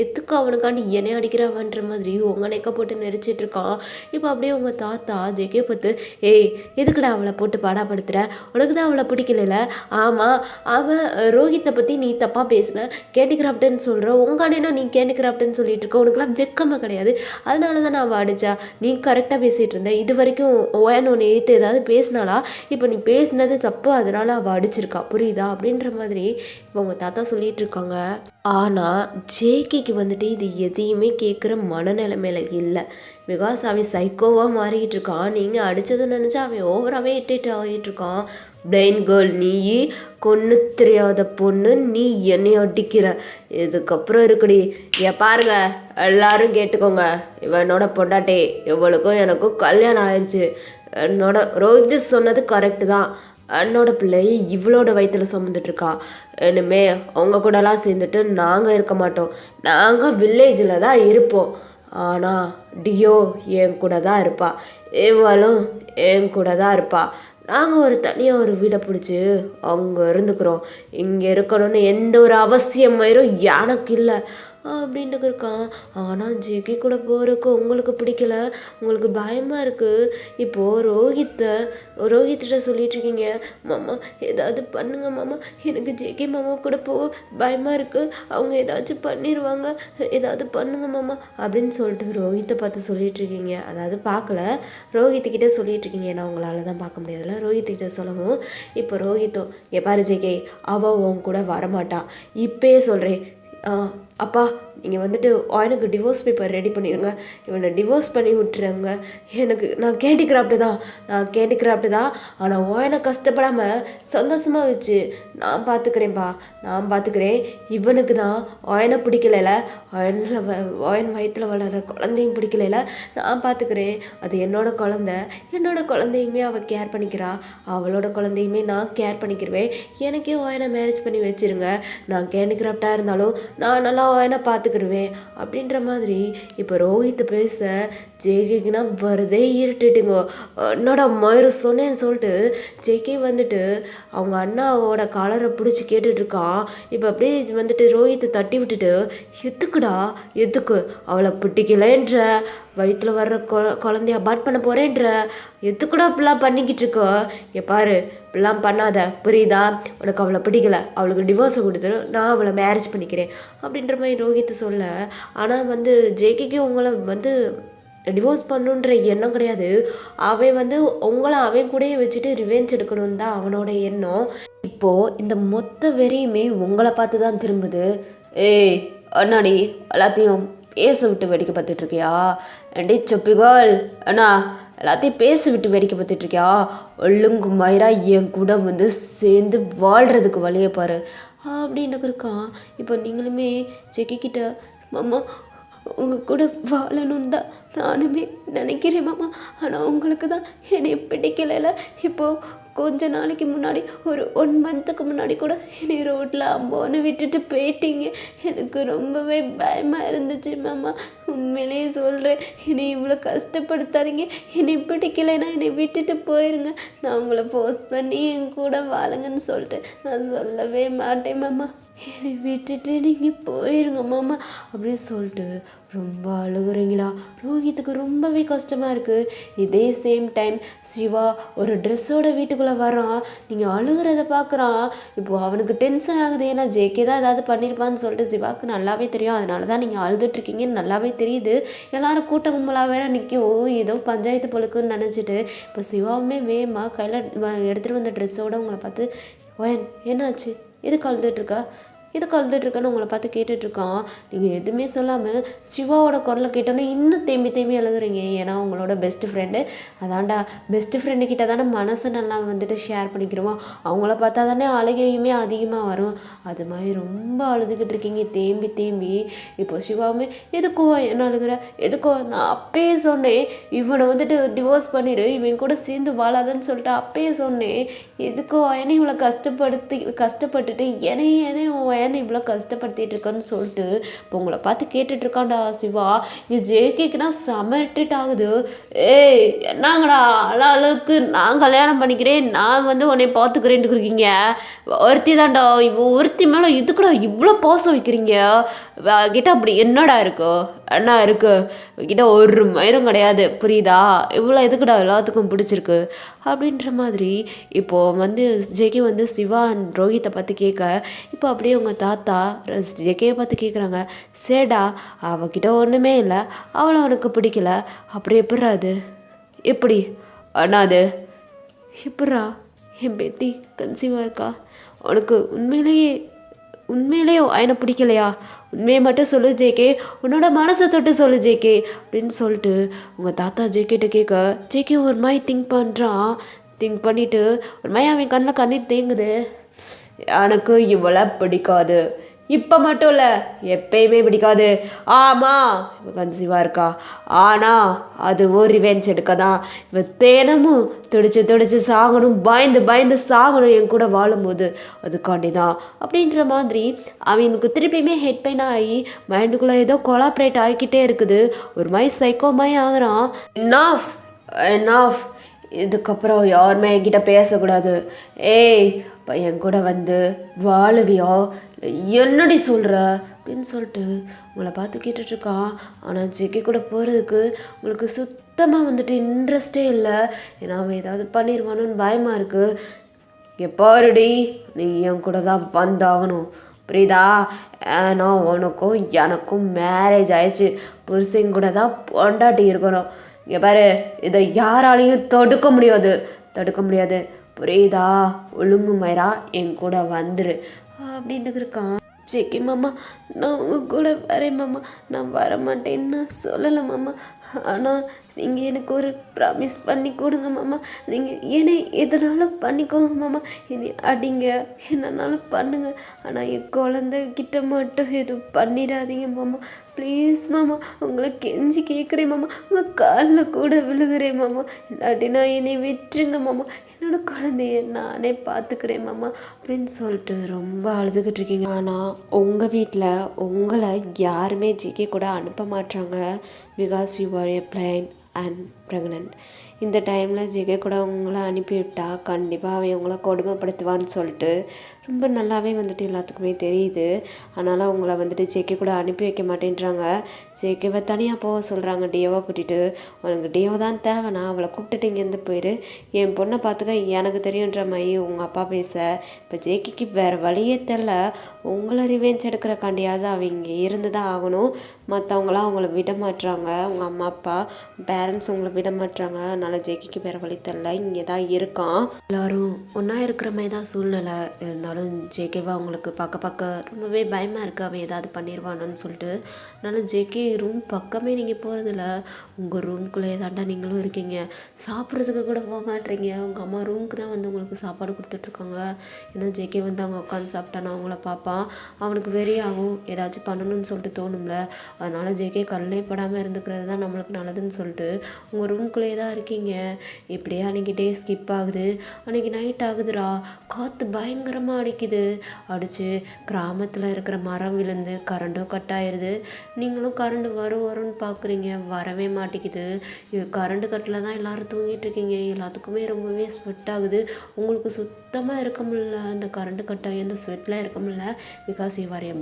எதுக்கு அவனுக்காண்டி என்னை அடிக்கிறாவன்ற மாதிரி உங்கள் நெக்க போட்டு நெரிச்சிட்ருக்கான். இப்போ அப்படியே உங்கள் தாத்தா ஜேகே பார்த்து, ஏய் எதுக்குடா அவளை போட்டு பாடாப்படுத்துகிற, உனக்கு தான் அவளை பிடிக்கல? ஆமாம், அவன் ரோஹித்தை பற்றி நீ தப்பாக பேசுன, கேண்டி கிராஃப்ட்னு சொல்கிற, உங்கள் அண்ணனும் நீ கேண்டி கிராஃப்ட்னு சொல்லிட்டு இருக்க, உனக்குலாம் வெக்கமாக கிடையாது, அதனால தான் நான் அவள் அடித்தா. நீ கரெக்டாக பேசிகிட்டு இருந்த, இது வரைக்கும் ஓயான்னு ஒன்று ஏற்று ஏதாவது பேசினாலா? இப்போ நீ பேசினது தப்பு, அதனால் அவள் அடிச்சிருக்கா, புரியுதா அப்படின்ற மாதிரி இப்போ உங்கள் தாத்தா சொல்லிகிட்டு இருக்காங்க. ஆனால் ஜேகேக்கு வந்துட்டு இது எதையுமே கேட்குற மனநிலைமையில இல்லை. பிகாஸ் அவன் சைக்கோவாக மாறிக்கிட்டு இருக்கான். நீங்கள் அடித்ததை நினச்சா அவன் ஓவராகவே இரிட்டேட் ஆகிட்டு இருக்கான். பிளைண்ட் கேர்ள் நீ, கொன்று தெரியாத பொண்ணு நீ, என்னை அடிக்கிற, இதுக்கப்புறம் இருக்குடி. பாருங்க எல்லாரும் கேட்டுக்கோங்க, இவனோட பொண்டாட்டி, இவளுக்கும் எனக்கும் கல்யாணம் ஆயிடுச்சு. என்னோட ரோஹித் சொன்னது கரெக்டு தான், என்னோட பிள்ளையை இவளோட வயிற்றில் சுமந்துட்டுருக்கா. இனிமே அவங்க கூடலாம் சேர்ந்துட்டு நாங்கள் இருக்க மாட்டோம், நாங்கள் வில்லேஜில் தான் இருப்போம். ஆனால் டியோ என் கூட தான் இருப்பா, இவளும் என் கூட தான் இருப்பா. நாங்கள் ஒரு தனியாக ஒரு வீடை பிடிச்சி அங்கே இருந்துக்கிறோம், இங்கே இருக்கணும்னு எந்த ஒரு அவசியமாயிரும் எனக்கு இல்லை அப்படின்ட்டு இருக்கான். ஆனால் ஜேகே கூட போகிறதுக்கு உங்களுக்கு பிடிக்கல, உங்களுக்கு பயமாக இருக்குது. இப்போது ரோஹித்திட்ட சொல்லிகிட்ருக்கீங்க, மாமா ஏதாவது பண்ணுங்க மாமா, எனக்கு ஜேகே மாமா கூட பயமாக இருக்குது, அவங்க ஏதாச்சும் பண்ணிடுவாங்க, ஏதாவது பண்ணுங்க மாமா அப்படின்னு சொல்லிட்டு ரோஹித்தை பார்த்து சொல்லிகிட்ருக்கீங்க. அதாவது பார்க்கல, ரோஹித்துக்கிட்ட சொல்லிகிட்ருக்கீங்க, ஏன்னா உங்களால் தான் பார்க்க முடியாதுல்ல. ரோஹித்துக்கிட்ட சொல்லவும் இப்போ ரோஹித்தோ, பாரு ஜேகே, அவள் உன் கூட வரமாட்டா, இப்போயே சொல்கிறேன், அப்பா நீங்கள் வந்துட்டு எனக்கு டிவோர்ஸ் பேப்பர் ரெடி பண்ணிடுங்க, இவனை டிவோர்ஸ் பண்ணி விட்டுருங்க. நான் கேண்டி கிராஃப்ட்டு தான். ஆனால் எனக்கு கஷ்டப்படாமல் சந்தோஷமாக வச்சு நான் பார்த்துக்கிறேன்ப்பா, நான் பார்த்துக்கிறேன். இவனுக்கு தான் எனக்கு பிடிக்கல, அவன் வயிற்றில் வளர்கிற குழந்தையும் பிடிக்கல, நான் பார்த்துக்கிறேன். அது என்னோட குழந்தையுமே அவள் கேர் பண்ணிக்கிறா, அவளோட குழந்தையுமே நான் கேர் பண்ணிக்கிறவேன். எனக்கே அவனை மேரேஜ் பண்ணி வச்சுருங்க. நான் கேண்டி கிராஃப்டாக இருந்தாலும் நான் நல்லா அவனை பார்த்துக்கிடுவேன் அப்படின்ற மாதிரி இப்போ ரோஹித் பேச ஜேகேக்குன்னா வரதே இருட்டுட்டுங்க. என்னோட மயிறு சொன்னேன்னு சொல்லிட்டு ஜேகே வந்துட்டு அவங்க அண்ணாவோட காலரை பிடிச்சி கேட்டுட்ருக்கான். இப்போ அப்படியே வந்துட்டு ரோஹித்தை தட்டி விட்டுட்டு, எதுக்கு அவளை பிடிக்கலன்ற, வயிற்றில் வர்ற குழந்தைய அபார்ட் பண்ண போகிறேன்ற, எதுக்குடா இப்படிலாம் பண்ணிக்கிட்டு இருக்கோ? பாரு, இப்படிலாம் பண்ணாத, புரியுதா? உனக்கு அவளை பிடிக்கல, அவளுக்கு டிவோர்ஸை கொடுத்துரு, நான் அவளை மேரேஜ் பண்ணிக்கிறேன் அப்படின்ற மாதிரி ரோஹித் சொல்ல. ஆனால் வந்து ஜேகேக்கு உங்களை வந்து டிவோர்ஸ் பண்ணுன்ற எண்ணம் கிடையாது. அவன் அவன் கூடயே வச்சுட்டு ரிவெஞ்ச் எடுக்கணும்னு தான் அவனோட எண்ணம். இப்போது இந்த மொத்த வெறியுமே உங்களை பார்த்து தான் திரும்புது. ஏய் அண்ணாடி, எல்லாத்தையும் பேச விட்டு வேடிக்கை பார்த்துட்ருக்கியா? ஏண்டி சொப்பிகள் அண்ணா, எல்லாத்தையும் பேச விட்டு வேடிக்கை பார்த்துட்ருக்கியா? ஒழுங்கு மயிரா என் கூட சேர்ந்து வாழ்கிறதுக்கு வழியை பாரு அப்படின்னு இருக்கான். இப்போ நீங்களுமே செக்கிக்கிட்ட, மாமா உங்கள் கூட வாழணுன்னு தான் நானுமே நினைக்கிறேன் மாமா, ஆனால் உங்களுக்கு தான் என்னை பிடிக்கல. இப்போது கொஞ்ச நாளைக்கு முன்னாடி, ஒரு 1 மந்த்துக்கு முன்னாடி கூட என்னை ரோட்டில் அம்போன்னு விட்டுட்டு போயிட்டீங்க. எனக்கு ரொம்பவே பயமாக இருந்துச்சு மாமா, உண்மையிலேயே சொல்கிறேன். என்னை இவ்வளோ கஷ்டப்படுத்தாதீங்க. என்னை பிடிக்கலைன்னா என்னை விட்டுட்டு போயிருங்க. நான் உங்களை ஃபோர்ஸ் பண்ணி என் கூட வாழுங்கன்னு சொல்லிட்டு நான் சொல்லவே மாட்டேன் மாமா. என்னை விட்டுட்டு நீங்கள் போயிருங்க மாமா அப்படின்னு சொல்லிட்டு ரொம்ப அழுகுறீங்களா? ரோஹித்துக்கு ரொம்பவே கஷ்டமாக இருக்குது. இதே சேம் டைம் சிவா ஒரு ட்ரெஸ்ஸோட வீட்டுக்குள்ளே வரான். நீங்கள் அழுகிறத பார்க்குறான். இப்போது அவனுக்கு டென்ஷன் ஆகுது. ஏன்னா ஜேகே தான் ஏதாவது பண்ணியிருப்பான்னு சொல்லிட்டு சிவாவுக்கு நல்லாவே தெரியும். அதனால தான் நீங்கள் அழுதுட்ருக்கீங்கன்னு நல்லாவே தெரியுது. எல்லோரும் கூட்ட கும்பலாக வேற நிற்கும், ஏதோ பஞ்சாயத்து பொழுக்குன்னு நினச்சிட்டு இப்போ சிவாவுமே வேகமாக கையில் எடுத்துகிட்டு வந்த ட்ரெஸ்ஸோடு உங்களை பார்த்து, என்னாச்சு, எதுக்கு அழுதுட்ருக்கான்னு உங்களை பார்த்து கேட்டுட்ருக்கான். நீங்கள் எதுவுமே சொல்லாமல் சிவாவோட குரலை கேட்டோன்னே இன்னும் தேம்பி அழுகுறீங்க. ஏன்னா உங்களோட பெஸ்ட் ஃப்ரெண்டு, அதான்டா பெஸ்ட் ஃப்ரெண்டு கிட்ட தானே மனசை நல்லா ஷேர் பண்ணிக்கிறோம். அவங்கள பார்த்தா தானே அழுகையுமே அதிகமாக வரும். அது மாதிரி ரொம்ப அழுதுகிட்டு இருக்கீங்க தேம்பி. இப்போ சிவாவுமே, எதுக்கோ என்ன அழுகுற, எதுக்கோ நான் அப்பயே சொன்னேன் இவனை டிவோர்ஸ் பண்ணிடு, இவன் கூட சேர்ந்து வாழாதன்னு சொல்லிட்டு அப்பயே சொன்னேன். எதுக்கோ என்னை இவ்வளோ கஷ்டப்பட்டுட்டு என்னை இவ்வளோ கஷ்டப்படுத்திட்டு இருக்கேன்னு சொல்லிட்டு இப்போ உங்களை பார்த்து கேட்டுட்ருக்கான்டா சிவா. இங்கே ஜேகேக்குனா செமர்டேட் ஆகுது. ஏய் என்னங்கடா அளவுக்கு நான் கல்யாணம் பண்ணிக்கிறேன், நான் உன்னை பார்த்துக்கிறேன்ட்டு இருக்கீங்க. ஒருத்தி தான்டா, ஒருத்தி மேலே இதுக்குடா இவ்வளோ பாசம் வைக்கிறீங்க கிட்ட? அப்படி என்னடா என்ன இருக்கு கிட்ட? ஒரு மயிரும் கிடையாது, புரியுதா? இவ்வளோ எதுக்குடா எல்லாத்துக்கும் பிடிச்சிருக்கு அப்படின்ற மாதிரி இப்போது ஜேகே சிவா அண்ட் ரோஹித்தை பார்த்து கேட்க, இப்போ அப்படியே உங்கள் தாத்தா ஜேகேயை பார்த்து கேட்குறாங்க, சேடா அவகிட்ட ஒன்றுமே இல்லை, அவளை அவனுக்கு பிடிக்கல, அப்புறம் எப்பட்றா அது? எப்படி அண்ணா அது எப்பட்றா? என் பேத்தி கன்சீவாக இருக்கா, உனக்கு உண்மையிலேயே அவனை பிடிக்கலையா? உண்மையை மட்டும் சொல்லு ஜேகே, உன்னோட மனசை தொட்டு சொல்லு ஜேகே அப்படின்னு சொல்லிட்டு உங்கள் தாத்தா ஜேகேட்ட கேட்க, ஜேகே ஒரு மாதிரி திங்க் பண்ணிவிட்டு ஒரு மாதிரி அவன் கண்ணில் கண்ணீர் தேங்குது. எனக்கு இவ்வளோ பிடிக்காது, இப்போ மட்டும் இல்லை எப்பயுமே பிடிக்காது. ஆமாம் இவன் கன்சீவாக இருக்கா, ஆனால் அதுவும் ரிவெஞ்ச் எடுக்க தான். இவன் தினமும் துடிச்சு சாகணும், பயந்து சாகணும் என் கூட வாழும்போது, அதுக்காண்டி தான் அப்படின்ற மாதிரி அவனுக்கு திருப்பியுமே ஹெட் பெயின் ஆகி மைண்டுக்குள்ளே ஏதோ கொலாப்ரேட் ஆகிக்கிட்டே இருக்குது. ஒரு மாதிரி சைக்கோ மாதிரி ஆகுறான். என்னாஃப், இதுக்கப்புறம் யாருமே என்கிட்ட பேசக்கூடாது. ஏய் என் கூட வாழுவியா, என்னடி சொல்கிற அப்படின்னு சொல்லிட்டு உங்களை பார்த்து கேட்டுட்ருக்கான். ஆனால் ஜேகே கூட போகிறதுக்கு உங்களுக்கு சுத்தமாக இன்ட்ரெஸ்டே இல்லை. ஏன்னா அவன் ஏதாவது பண்ணிடுவானோன்னு பயமாக இருக்குது. எப்பாருடி, நீ என் கூட தான் வந்தாகணும், புரியுதா? ஏன்னா உனக்கும் எனக்கும் மேரேஜ் ஆயிடுச்சு, புருஷன் கூட தான் பொண்டாட்டி இருக்கணும். இங்கே பாரு, இதை யாராலையும் தடுக்க முடியாது, புரியுதா? ஒழுங்கு மயிரா என் கூட வந்துரு அப்படின்ட்டு இருக்கான். ஜேகே மாமா, நான் உங்க கூட வரேன் மாமா. நான் வரமாட்டேன்னு நான் சொல்லலை மாமா. ஆனால் நீங்கள் எனக்கு ஒரு ப்ராமிஸ் பண்ணி கொடுங்க மாமா. நீங்கள் என்னை எதனாலும் பண்ணிக்கோங்க மாமா. என்னை அடிங்க, என்னன்னாலும் பண்ணுங்க. ஆனால் என் குழந்தைகிட்ட மட்டும் எதுவும் பண்ணிடாதீங்க மாமா. ப்ளீஸ் மாமா, உங்களை கெஞ்சி கேட்குறேன் மாமா. உங்கள் காலில் கூட விழுகிறேன் மாமா. இல்லாட்டினா என்னை விட்டுருங்க மாமா. என்னோட குழந்தைய நானே பார்த்துக்கிறேன் மாமா அப்படின்னு சொல்லிட்டு ரொம்ப அழுதுகிட்டு இருக்கீங்க. ஆனால் உங்கள் வீட்டில் உங்களை யாருமே ஜிகே கூட அனுப்ப மாட்டாங்க. Because you R A blind and pregnant. இந்த டைமில் ஜிகே கூட உங்களை அனுப்பிவிட்டா கண்டிப்பாக அவன் உங்களை கொடுமைப்படுத்துவான்னு சொல்லிட்டு ரொம்ப நல்லாவே வந்துட்டு எல்லாத்துக்குமே தெரியுது. அதனால் உங்களை வந்துட்டு ஜேகே கூட அனுப்பி வைக்க மாட்டேன்றாங்க. ஜேகேவை தனியாக போக சொல்கிறாங்க டியோவை கூட்டிகிட்டு. உனக்கு டியோ தான் தேவைன்னா அவளை கூப்பிட்டுட்டு இங்கேருந்து போயிடு, என் பொண்ணை பார்த்துக்க எனக்கு தெரியுன்ற மாதிரி உங்கள் அப்பா பேச இப்போ ஜேகேக்கு வேறு வழியே தெரில. உங்களை ரிவெஞ்ச் எடுக்கிறக்காண்டியாவது அவங்க இருந்து தான் ஆகணும். மற்றவங்களாம் அவங்கள விட மாட்டுறாங்க. உங்கள் அம்மா அப்பா பேரண்ட்ஸ் உங்களை விட மாட்டுறாங்க. அதனால் ஜேகேக்கு வேறு வழி தெரில, இங்கே தான் இருக்கான். எல்லோரும் ஒன்றா இருக்கிற மாதிரி தான் சூழ்நிலை இருந்தாலும் ஜேகேவா அவங்களுக்கு பார்க்க ரொம்பவே பயமாக இருக்குது. அவன் ஏதாவது பண்ணிடுவானு சொல்லிட்டு. அதனால் ஜேகே ரூம் பக்கமே நீங்கள் போகிறதில்ல. உங்கள் ரூம்குள்ளே தாண்டா நீங்களும் இருக்கீங்க. சாப்பிட்றதுக்கு கூட போக மாட்டேறீங்க. உங்கள் அம்மா ரூமுக்கு தான் வந்து உங்களுக்கு சாப்பாடு கொடுத்துட்ருக்காங்க. ஏன்னா ஜேகே வந்து அவங்க உட்காந்து சாப்பிட்டானா அவங்கள பார்ப்பான். அவனுக்கு வெறியாகும், ஏதாச்சும் பண்ணணும்னு சொல்லிட்டு தோணும்ல. அதனால் ஜேகே கல்லே படாமல் இருந்துக்கிறது தான் நம்மளுக்கு நல்லதுன்னு சொல்லிட்டு உங்கள் ரூம்குள்ளேயே தான் இருக்கீங்க. இப்படியே அன்றைக்கி டே ஸ்கிப் ஆகுது. அன்றைக்கி நைட் ஆகுதுடா. காற்று பயங்கரமாக அடிக்குது. அடித்து கிராமத்தில் இருக்கிற மரம் விழுந்து கரண்டும் கட் ஆயிடுது. நீங்களும் கரண்ட் வரும்னு பார்க்குறீங்க, வரவே மாட்டேங்குது. கரண்ட் கட்டில் தான் எல்லோரும் தூங்கிட்டு இருக்கீங்க. எல்லாத்துக்குமே ரொம்பவே ஸ்வெட் ஆகுது. உங்களுக்கு சுத்தமாக இருக்க முடியல. அந்த கரண்ட் கட்டாகி அந்த ஸ்வெட்டில் இருக்க முடியல. Because you R A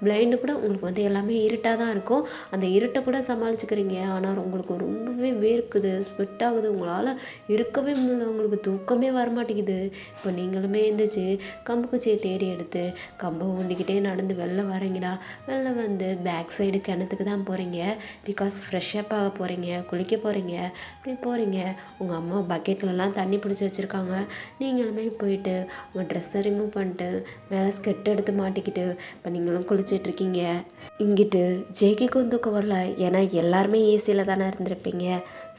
blind கூட உங்களுக்கு வந்து எல்லாமே இருட்டாக தான் இருக்கும். அந்த இருட்டை கூட சமாளிச்சுக்கிறீங்க. ஆனால் உங்களுக்கு ரொம்பவே வேர்க்குது, ஸ்வெட் ஆகுது. உங்களால் இருக்கவே முடியல. உங்களுக்கு தூக்கமே வரமாட்டேங்குது. இப்போ நீங்களுமே எழுந்திரிச்சு கம்பு குச்சியை தேடி எடுத்து கம்பை ஊண்டிக்கிட்டே நடந்து வெளில வரீங்களா. வெளில வந்து பேக் சைடு கிணத்துக்கு தான் போகிறீங்க. பிகாஸ் ஃப்ரெஷ்ஷப் ஆக போகிறீங்க, குளிக்க போகிறீங்க. அப்படி போகிறீங்க. உங்கள் அம்மா பக்கெட்லலாம் தண்ணி பிடிச்சி வச்சுருக்காங்க. நீங்களுமே போயிட்டு உங்கள் ட்ரெஸ்ஸை ரிமூவ் பண்ணிட்டு மேலே ஸ்கெட் எடுத்து மாட்டிக்கிட்டு இப்போ நீங்களும் குளிச்சிட்ருக்கீங்க. இங்கிட்டு ஜேகேக்கும் தூக்கம் வரல. ஏன்னா எல்லாருமே ஏசியில் தானே இருந்திருப்பீங்க.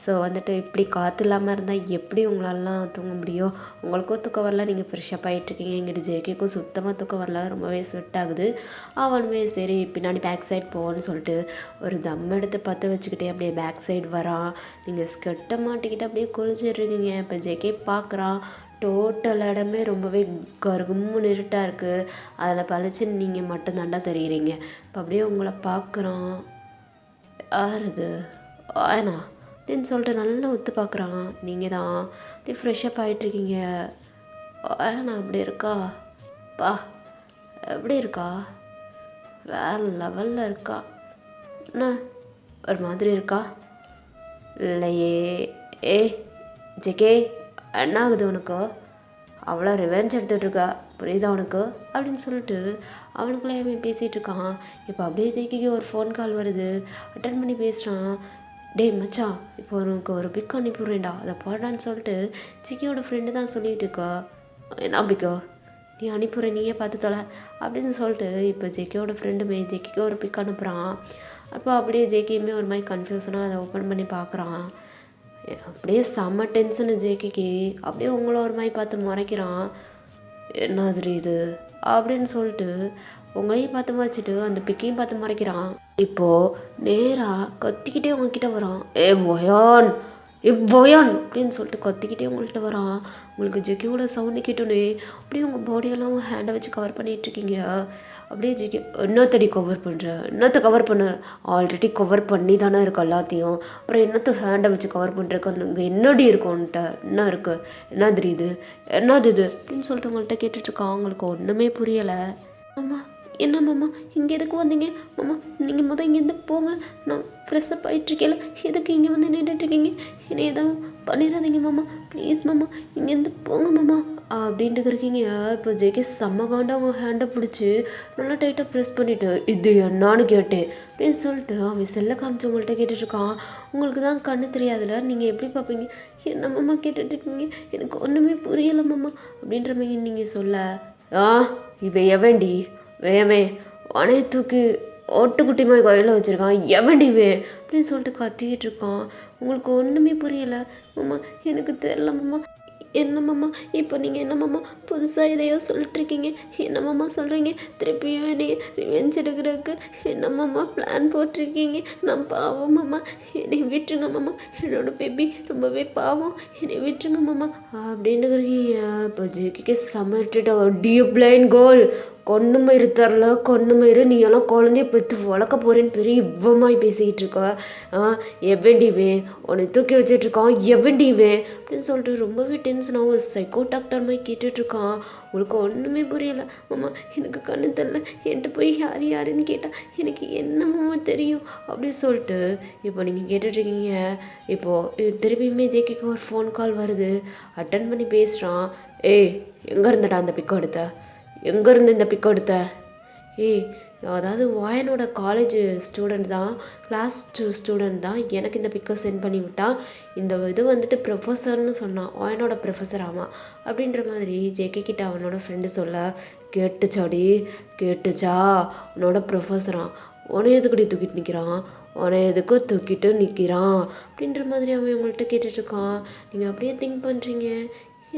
ஸோ வந்துட்டு இப்படி காற்று இல்லாமல் இருந்தால் எப்படி உங்களாலாம் தூங்க முடியும்? உங்களுக்கும் தூக்கம் வரல, நீங்கள் ஃப்ரெஷ்ஷப் ஆகிட்ருக்கீங்க. இங்கிட்டு ஜேகேக்கும் சுத்தமாக தூக்கம் வரல, ரொம்பவே ஸ்வெட் ஆகுது. அவனுமே சரி பின்னாடி பேக் சைடு போகணும்னு சொல்லிட்டு ஒரு தம் எடுத்து பற்ற வச்சுக்கிட்டே அப்படியே பேக் சைடு வரான். நீங்கள் ஸ்கெட்டை மாட்டிக்கிட்டு அப்படியே குளிச்சிட்ருக்கீங்க. இப்போ ஜேகே பார்க்குறான். டோட்டல் இடமே ரொம்பவே கருகும்னு இருட்டாக இருக்குது. அதில் பழிச்சுன்னு நீங்கள் மட்டும் தாண்டா தெரியுறீங்க. இப்போ அப்படியே உங்களை பார்க்குறான். யார் இது? ஆனா அப்படின்னு சொல்லிட்டு நல்லா ஒத்து பார்க்குறான். நீங்கள் தான் அப்படியே ஃப்ரெஷ்ஷப் ஆகிட்ருக்கீங்க. ஆனா அப்படி இருக்கா? பா எப்படி இருக்கா? வேறு லெவலில் இருக்கா. என்ன ஒரு மாதிரி இருக்கா? இல்லையே. ஏ ஜேகே, என்ன ஆகுது உனக்கு? அவ்வளோ ரிவெஞ்ச் எடுத்துகிட்ருக்கா, புரியுதா உனக்கு? அப்படின்னு சொல்லிட்டு அவனுக்குள்ளே அவன் பேசிகிட்டு இருக்கான். இப்போ அப்படியே ஜேகேக்கு ஒரு ஃபோன் கால் வருது. அட்டன் பண்ணி பேசுகிறான். டேய் மச்சான், இப்போ உனக்கு ஒரு பிக் அனுப்பிடுறேன்டா, அதை போடுறான்னு சொல்லிட்டு ஜேகேயோட ஃப்ரெண்டு தான் சொல்லிகிட்டு இருக்கா. என்ன பிக்கோ? நீ அனுப்பிடுற, நீயே பார்த்து தொலை அப்படின்னு சொல்லிட்டு இப்போ ஜேகேயோட ஃப்ரெண்டுமே ஜேகேக்கு ஒரு பிக் அனுப்புகிறான். அப்போ அப்படியே ஜேகேயுமே ஒரு மாதிரி கன்ஃபியூஷனாக அதை ஓப்பன் பண்ணி பார்க்குறான். அப்படியே செம்ம டென்ஷனு ஜேகேக்கு. அப்படியே உங்களை ஒரு மாதிரி பார்த்து முறைக்கிறான். என்னது இது அப்படின்னு சொல்லிட்டு உங்களையும் பார்த்து மறைச்சிட்டு அந்த பிக்கையும் பார்த்து முறைக்கிறான். இப்போது நேராக கத்திக்கிட்டே உங்ககிட்ட வரான். போயான் அப்படின்னு சொல்லிட்டு கத்திக்கிட்டே உங்கள்கிட்ட வரான். உங்களுக்கு ஜேகேவோட சவுண்டு கேட்டோன்னே அப்படியே உங்கள் பாடியெல்லாம் ஹேண்டை வச்சு கவர் பண்ணிகிட்ருக்கீங்க. அப்படியே ஜேகே, என்னத்தடி கவர் பண்ணுற? என்னத்தை கவர் பண்ண? ஆல்ரெடி கவர் பண்ணி தானே இருக்கு எல்லாத்தையும். அப்புறம் என்னத்தை ஹேண்டை வச்சு கவர் பண்ணுறக்கு அங்கே என்னடி இருக்கும்ன்ட்ட என்ன இருக்குது? என்ன தெரியுது? என்னது இது அப்படின்னு சொல்லிட்டு உங்கள்கிட்ட கேட்டுட்ருக்கான். அவங்களுக்கு ஒன்றுமே புரியலை. ஆமாம், என்ன மாமா இங்கே எதுக்கு வந்தீங்க? மாமா நீங்கள் முதல் இங்கேருந்து போங்க. நான் ஃப்ரெஷ்ஷப் ஆகிட்ருக்கேல, எதுக்கு இங்கே வந்து நின்றுட்டுருக்கீங்க? என்னை எதாவது பண்ணிடாதீங்க மாமா, ப்ளீஸ் மாமா, இங்கேருந்து போங்க மாமா அப்படின்ட்டு இருக்கீங்க. இப்போ ஜேகே செம்ம காண்டா அவங்க ஹேண்டை பிடிச்சி நல்லா டைட்டாக ப்ரெஸ் பண்ணிவிட்டு இது என்னான்னு கேட்டேன் அப்படின்னு சொல்லிட்டு அவன் செல்லை காமிச்சவங்கள்ட்ட கேட்டுட்ருக்கான். உங்களுக்கு தான் கண்ணு தெரியாதுல்ல, நீங்கள் எப்படி பார்ப்பீங்க? என்ன மாமா கேட்டுட்ருக்கீங்க? எனக்கு ஒன்றுமே புரியலை மாமா அப்படின்ற மாதிரி நீங்கள் சொல்ல. இவ எவன்டி? வேமே உனைய தூக்கி ஓட்டுக்குட்டி மாதிரி கையில் வச்சுருக்கான் எவன்டிவே அப்படின்னு சொல்லிட்டு கத்திக்கிட்டு இருக்கான். உங்களுக்கு ஒன்றுமே புரியலை. மாமா எனக்கு தெரில மாமா. என்ன மாமா இப்போ நீங்கள் என்ன மாமா புதுசாக இதையோ சொல்லிட்டுருக்கீங்க? என்ன மாமா சொல்கிறீங்க? திருப்பியும் என்னைய ரிவெஞ்ச் எடுக்கிறதுக்கு என்ன மாமா பிளான் போட்டிருக்கீங்க? நான் பாவம் மாமா, என்னை விட்டுருங்க மாமா. என்னோட பேபி ரொம்பவே பாவம், என்னை விட்டுருங்க மாமா அப்படின்னு. இப்போ ஜேகேக்கு சமர்ட்டிட்ட டியூ பிளைண்ட் கோல் கொண்டு மயிறு தரல கொண்டு மயிறு நீ எல்லாம் குழந்தைய பெற்று வளர்க்க போறேன்னு பெரிய இவ்வமாய் பேசிக்கிட்டு இருக்கா. எவன்டிவேன் உன்னை தூக்கி வச்சிட்ருக்கான் எவன்டிவேன் அப்படின்னு சொல்லிட்டு ரொம்பவே டென்ஷனாக ஒரு சைக்கோ டாக்டர் மாதிரி கேட்டுட்ருக்கான். உங்களுக்கு ஒன்றுமே புரியலை மாமா, எனக்கு கண்ணு தெரில, என்கிட்ட போய் யார் யாருன்னு கேட்டால் எனக்கு என்ன மாமா தெரியும் அப்படின்னு சொல்லிட்டு இப்போ நீங்கள் கேட்டுட்ருக்கீங்க. இப்போது திருப்பியுமே ஜேகேக்கு ஒரு ஃபோன் கால் வருது. அட்டன் பண்ணி பேசுகிறான். ஏய் எங்கே இருந்தடா அந்த பிக்கோ எடுத்த? எங்கேருந்து இந்த பிக் எடுத்த? ஏய் அதாவது வாயனோட காலேஜ் ஸ்டூடெண்ட் தான், கிளாஸ் ஸ்டூடெண்ட் தான் எனக்கு இந்த பிக்கை சென்ட் பண்ணி விட்டான். இந்த இது வந்துட்டு ப்ரொஃபஸர்னு சொன்னான், வாயனோட ப்ரொஃபஸர் ஆமாம் அப்படின்ற மாதிரி ஜேகே கிட்ட அவனோட ஃப்ரெண்டு சொல்ல. கேட்டுச்சாடி கேட்டுச்சா? உன்னோட ப்ரொஃபஸரான் உன்னை எதுக்கடி தூக்கிட்டு நிற்கிறான், உன்னை எதுக்கு தூக்கிட்டு நிற்கிறான் அப்படின்ற மாதிரி அவன் உங்கள்கிட்ட கேட்டுட்ருக்கான். நீங்கள் அப்படியே திங்க் பண்ணுறீங்க,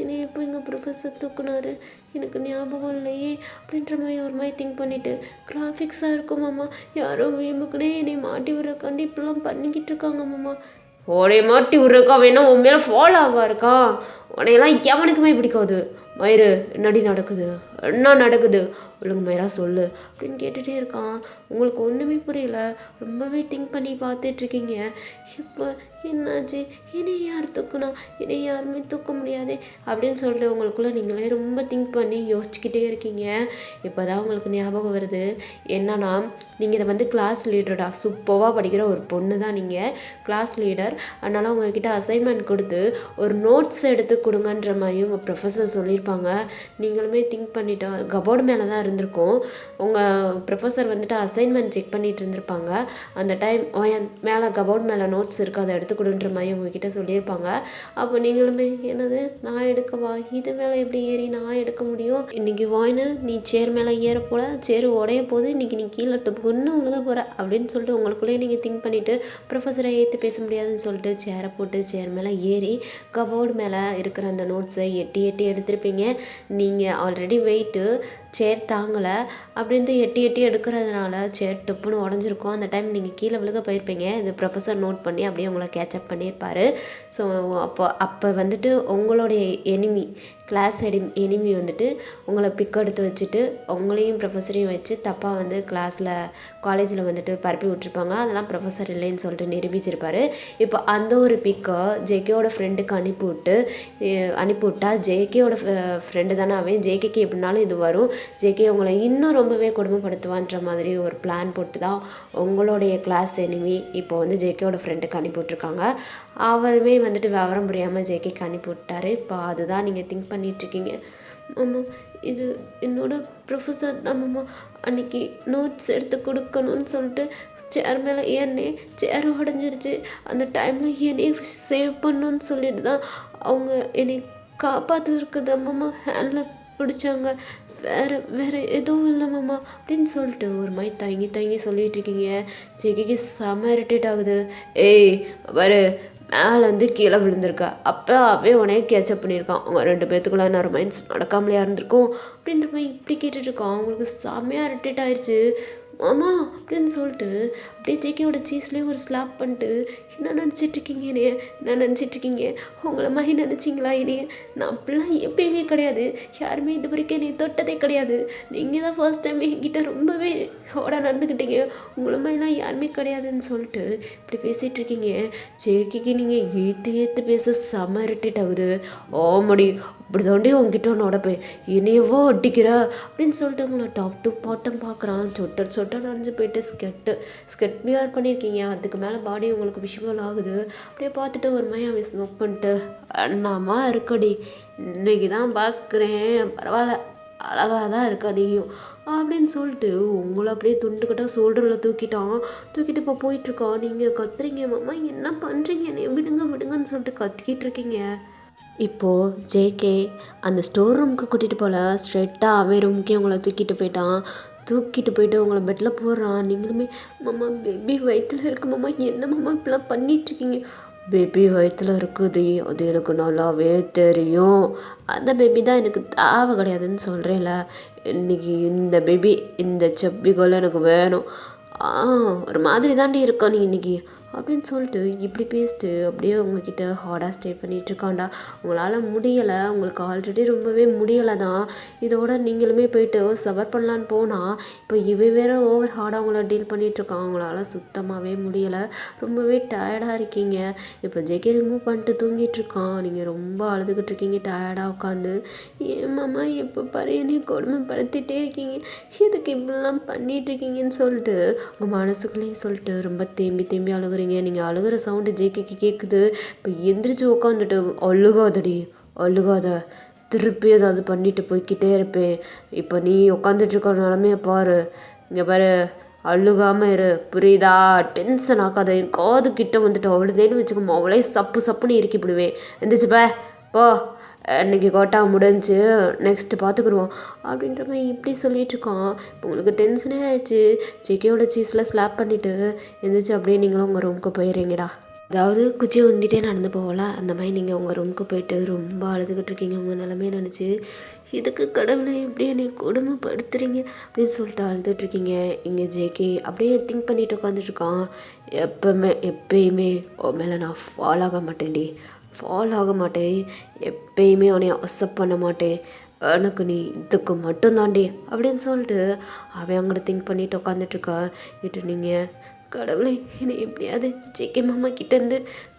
என்னை எப்போ எங்கள் ப்ரொஃபஸர் தூக்குனாரு எனக்கு ஞாபகம் இல்லையே அப்படின்ற மாதிரி ஒரு மாதிரி திங்க் பண்ணிவிட்டு கிராஃபிக்ஸாக இருக்கும் மாமா, யாரோ வீம்புக்குனே என்னை மாட்டி விடுறக்காண்டி இப்படிலாம் பண்ணிக்கிட்டு இருக்காங்க மாமா. உடைய மாட்டி விட்றக்கா வேணா உன் மேலே ஃபாலோ ஆவா இருக்கான். உனையெல்லாம் எவனுக்குமே பிடிக்காது. மயிறு என்னடி நடக்குது, என்ன நடக்குது ஒழுங்கு மயிரா சொல்லு அப்படின்னு கேட்டுகிட்டே இருக்கான். உங்களுக்கு ஒன்றுமே புரியல, ரொம்பவே திங்க் பண்ணி பார்த்துட்ருக்கீங்க. இப்போ என்னாச்சு, என்னை யார் தூக்குனா, என்னை யாருமே தூக்க முடியாதே அப்படின்னு சொல்லிட்டு உங்களுக்குள்ளே நீங்களே ரொம்ப திங்க் பண்ணி யோசிச்சுக்கிட்டே இருக்கீங்க. இப்போ தான் உங்களுக்கு ஞாபகம் வருது என்னன்னா, நீங்கள் இதை வந்து கிளாஸ் லீடரா, சூப்பராக படிக்கிற ஒரு பொண்ணு தான் நீங்கள், கிளாஸ் லீடர். அதனால் உங்ககிட்ட அசைன்மெண்ட் கொடுத்து ஒரு நோட்ஸ் எடுத்து கொடுங்கன்ற மாதிரி உங்கள் ப்ரொஃபஸர் சொல்லியிருப்பாங்க. நீங்களுமே திங்க் பண்ணிட்டா கபோர்டு மேலே தான் இருந்திருக்கும். உங்கள் ப்ரொஃபஸர் வந்துட்டு அசைன்மெண்ட் செக் பண்ணிகிட்டு இருந்திருப்பாங்க. அந்த டைம் மேலே கபோர்டு மேலே நோட்ஸ் இருக்குது அதை எடுத்து கொடுன்ற மாதிரி உங்ககிட்ட சொல்லியிருப்பாங்க. அப்போ நீங்களுமே என்னது நான் எடுக்கவா, இது மேலே எப்படி ஏறி நான் எடுக்க முடியும், இன்றைக்கி வாயினு நீ சேர் மேலே ஏற போல, சேர் உடைய போது இன்றைக்கி நீ கீழே டொப்புன்னு உழுக போகிற அப்படின்னு சொல்லிட்டு உங்களுக்குள்ளேயே நீங்கள் திங்க் பண்ணிவிட்டு ப்ரொஃபஸரை ஏற்றி பேச முடியாதுன்னு சொல்லிட்டு சேரை போட்டு சேர் மேலே ஏறி கபோர்டு மேலே இருக்கிற அந்த நோட்ஸை எட்டி எட்டி எடுத்திருப்பீங்க. நீங்கள் ஆல்ரெடி வெயிட்டு சேர் தாங்கலை அப்படின்ட்டு எட்டி எட்டி எடுக்கிறதுனால சேர் டப்புன்னு உடஞ்சிருக்கும். அந்த டைம் நீங்கள் கீழே விழுக போயிருப்பீங்க. இது ப்ரொஃபஸர் நோட் பண்ணி அப்படியே உங்களை கேட்சப் பண்ணியிருப்பார். ஸோ அப்போ வந்துட்டு உங்களுடைய கிளாஸ் எனிமி வந்துட்டு உங்களை பிக் எடுத்து வச்சுட்டு உங்களையும் ப்ரொஃபஸரையும் வச்சு தப்பாக வந்து காலேஜில் வந்துட்டு பரப்பி விட்ருப்பாங்க. அதெல்லாம் ப்ரொஃபஸர் இல்லைன்னு சொல்லிட்டு நிரூபிச்சிருப்பார். இப்போ அந்த ஒரு பிக்கை ஜேகேயோட ஃப்ரெண்டுக்கு அனுப்பிவிட்டா ஜேகேயோட ஃப்ரெண்டு தானே அவன், ஜேகேக்கு எப்படினாலும் இது வரும், ஜேகே உங்களை இன்னும் ரொம்பவே கொடுமைப்படுத்துவான்ற மாதிரி ஒரு பிளான் போட்டு தான் உங்களுடைய கிளாஸ் எனிமி இப்போ வந்து ஜேகேயோட ஃப்ரெண்டுக்கு அனுப்பிவிட்ருக்காங்க. அவருமே வந்துட்டு விவரம் புரியாமல் ஜேகேக்கு அனுப்பிவிட்டாரு. இப்போ அதுதான் நீங்கள் திங்க் பண்ணிகிட்ருக்கீங்க. ஆமாம் இது என்னோட ப்ரொஃபஸர் தான் மாமா, அன்றைக்கி நோட்ஸ் எடுத்து கொடுக்கணும்னு சொல்லிட்டு சேர் மேலே ஏறினேன், சேர் உடஞ்சிருச்சு. அந்த டைமில் என்னை சேவ் பண்ணணுன்னு சொல்லிட்டு தான் அவங்க என்னை காப்பாற்றுறதுக்கு மாமா ஹேண்டில் பிடிச்சாங்க, வேறு எதுவும் இல்லை மாமா அப்படின்னு சொல்லிட்டு ஒரு மாதிரி தயங்கி சொல்லிட்டு இருக்கீங்க. ஜேகேக்கு செம இரிட்டேட் ஆகுது. ஏய் பாரு, மேலேருந்து கீழே விழுந்திருக்கா, அப்போ அவன் உனையே கேட்சப் பண்ணியிருக்கான், அவங்க 2 பேர்த்துக்குள்ள என்ன ரொமான்ஸ் நடக்காமலையா இருந்திருக்கும் அப்படின்ற மாதிரி இப்படி கேட்டுட்ருக்கான். அவங்களுக்கு செம்மையாக இரிட்டேட் ஆயிடுச்சு. மாமா அப்படின்னு சொல்லிட்டு அப்படியே ஜேகேயோட சீஸ்லேயே ஒரு ஸ்லாப் பண்ணிட்டு, என்ன நினச்சிட்ருக்கீங்க என்னைய, என்ன நினச்சிட்ருக்கீங்க, உங்களை மாதிரி நினச்சிங்களா என்னைய, நான் அப்படிலாம் எப்பயுமே கிடையாது, யாருமே இது வரைக்கும் என்னை தொட்டதே கிடையாது, நீங்கள் தான் ஃபர்ஸ்ட் டைம் என்கிட்ட ரொம்பவே ஓட நடந்துக்கிட்டீங்க, உங்களை மாதிரிலாம் யாருமே கிடையாதுன்னு சொல்லிட்டு இப்படி பேசிகிட்ருக்கீங்க. ஜேகேக்கு நீங்கள் ஏற்று பேச செம இரிட்டேட் ஆகுது. ஆமாடி அப்படி தாண்டி உங்ககிட்ட உன்னோட போய் என்னையவோ அடிக்கிற அப்படின்னு சொல்லிட்டு உங்களை டாப் டு பாட்டம் பார்க்குறான். சொட்ட நனைஞ்சு போயிட்டு ஸ்கெட் வியர் பண்ணியிருக்கீங்க, அதுக்கு மேலே பாடி உங்களுக்கு விஷுவல் ஆகுது. அப்படியே பார்த்துட்டு ஒரு மாதிரி அவன் ஸ்மோக் பண்ணிட்டு, அண்ணாமா இருக்கடி இன்னைக்கு தான் பார்க்குறேன், பரவாயில்ல அழகாக தான் இருக்கா நீயும் அப்படின்னு சொல்லிட்டு உங்களை அப்படியே துண்டுக்கிட்ட ஷோல்டரில் தூக்கிட்டு இப்போ போயிட்டுருக்கான். நீங்கள் கத்துறீங்க மாமா, என்ன பண்ணுறீங்க, என்னை விடுங்கன்னு சொல்லிட்டு கத்திக்கிட்டு இருக்கீங்க. இப்போது ஜேகே அந்த ஸ்டோர் ரூமுக்கு கூட்டிகிட்டு போகல, ஸ்ட்ரெயிட்டாக அவன் ரூமுக்கே உங்களை தூக்கிட்டு போயிட்டான். தூக்கிட்டு போயிட்டு உங்கள பெட்டில் போடுறான். நீங்களுமே மாமா பேபி வயித்துல இருக்கு மாமா, என்ன மாமா இப்படிலாம் பண்ணிகிட்ருக்கீங்க? பேபி வயித்துல இருக்குடி, அது எனக்கு நல்லாவே தெரியும். அந்த பேபி தான் எனக்கு தேவை கிடையாதுன்னு சொல்கிறேன்ல. இன்னைக்கு இந்த பேபி, இந்த சப்பி கேர்ள் எனக்கு வேணும். ஆ ஒரு மாதிரி தாண்டி இருக்க நீ இன்னைக்கு அப்படின்னு சொல்லிட்டு இப்படி பேசிட்டு அப்படியே உங்ககிட்ட ஹார்டாக ஸ்டே பண்ணிகிட்ருக்காண்டா. உங்களால் முடியலை, உங்களுக்கு ஆல்ரெடி ரொம்பவே முடியலை தான். இதோட நீங்களுமே போயிட்டு சவர் பண்ணலான்னு போனால் இப்போ வேற ஓவர் ஹார்டாக உங்களை டீல் பண்ணிகிட்ருக்கான். உங்களால் சுத்தமாகவே முடியலை, ரொம்பவே டயர்டாக இருக்கீங்க. இப்போ ஜேகே ரிமூவ் பண்ணிட்டு தூங்கிட்டுருக்கான். நீங்கள் ரொம்ப அழுதுகிட்டு இருக்கீங்க டயர்டாக உட்காந்து. ஏன் மாமா எப்போ பாரு என்னையும் கொடுமைப்படுத்திட்டே இருக்கீங்க, எதுக்கு இப்படிலாம் பண்ணிகிட்ருக்கீங்கன்னு சொல்லிட்டு உங்கள் மனசுக்குள்ளேயே சொல்லிட்டு ரொம்ப தேம்பி தேம்பி அழுகுறீங்க. நீங்கள் அழுகிற சவுண்டு ஜேகேக்கு கேட்குது. இப்போ எந்திரிச்சு உட்காந்துட்டு அழுகாதடி, அழுகாத, திருப்பி ஏதாவது பண்ணிட்டு போய்க்கிட்டே இருப்பேன். இப்போ நீ உட்காந்துட்டு இருக்கிற நிலமைய பாரு, இங்கே பாரு, அழுகாமல் இரு புரியுதா? டென்ஷன் ஆக்காத. என் காது கிட்ட வந்துட்டு அழுதேன்னு வச்சுக்கோமா, அவளே சப்பு சப்புன்னு இறுக்கிவிடுவேன். எந்திரிச்சுப்ப போ, இன்னைக்கு கோட்டா முடிஞ்சு நெக்ஸ்ட்டு பார்த்துக்குருவோம் அப்படின்ற மாதிரி இப்படி சொல்லிகிட்ருக்கான். இப்போ உங்களுக்கு டென்ஷனே ஆயிடுச்சு. ஜேகேயோட சீஸில் ஸ்லாப் பண்ணிவிட்டு எந்திரிச்சு அப்படியே நீங்களும் உங்கள் ரூமுக்கு போயிடுறீங்கடா. அதாவது குச்சியை உண்டிகிட்டே நடந்து போகல, அந்த மாதிரி நீங்கள் உங்கள் ரூமுக்கு போயிட்டு ரொம்ப அழுதுகிட்டு இருக்கீங்க உங்கள் நிலமையை நினச்சி. இதுக்கு கடவுளை இப்படி என்னை கொடுமைப்படுத்துறீங்க அப்படின்னு சொல்லிட்டு அழுதுட்ருக்கீங்க. இங்கே ஜேகே அப்படியே திங்க் பண்ணிட்டு உட்காந்துட்ருக்கான். எப்பயுமே உன் மேலே நான் ஃபால் ஆக மாட்டேன்டி, ஃபால் ஆக மாட்டேன். எப்பயுமே உன்னை அக்செப்ட் பண்ண மாட்டேன். எனக்கு நீ இதுக்கு மட்டும்தாண்டி அப்படின்னு சொல்லிட்டு அவன் அங்கிட்ட திங்க் பண்ணிட்டு உட்காந்துட்ருக்கா. இது நீங்கள் கடவுளை என்னை எப்படியாவது ஜேகே மாமா கிட்டேருந்து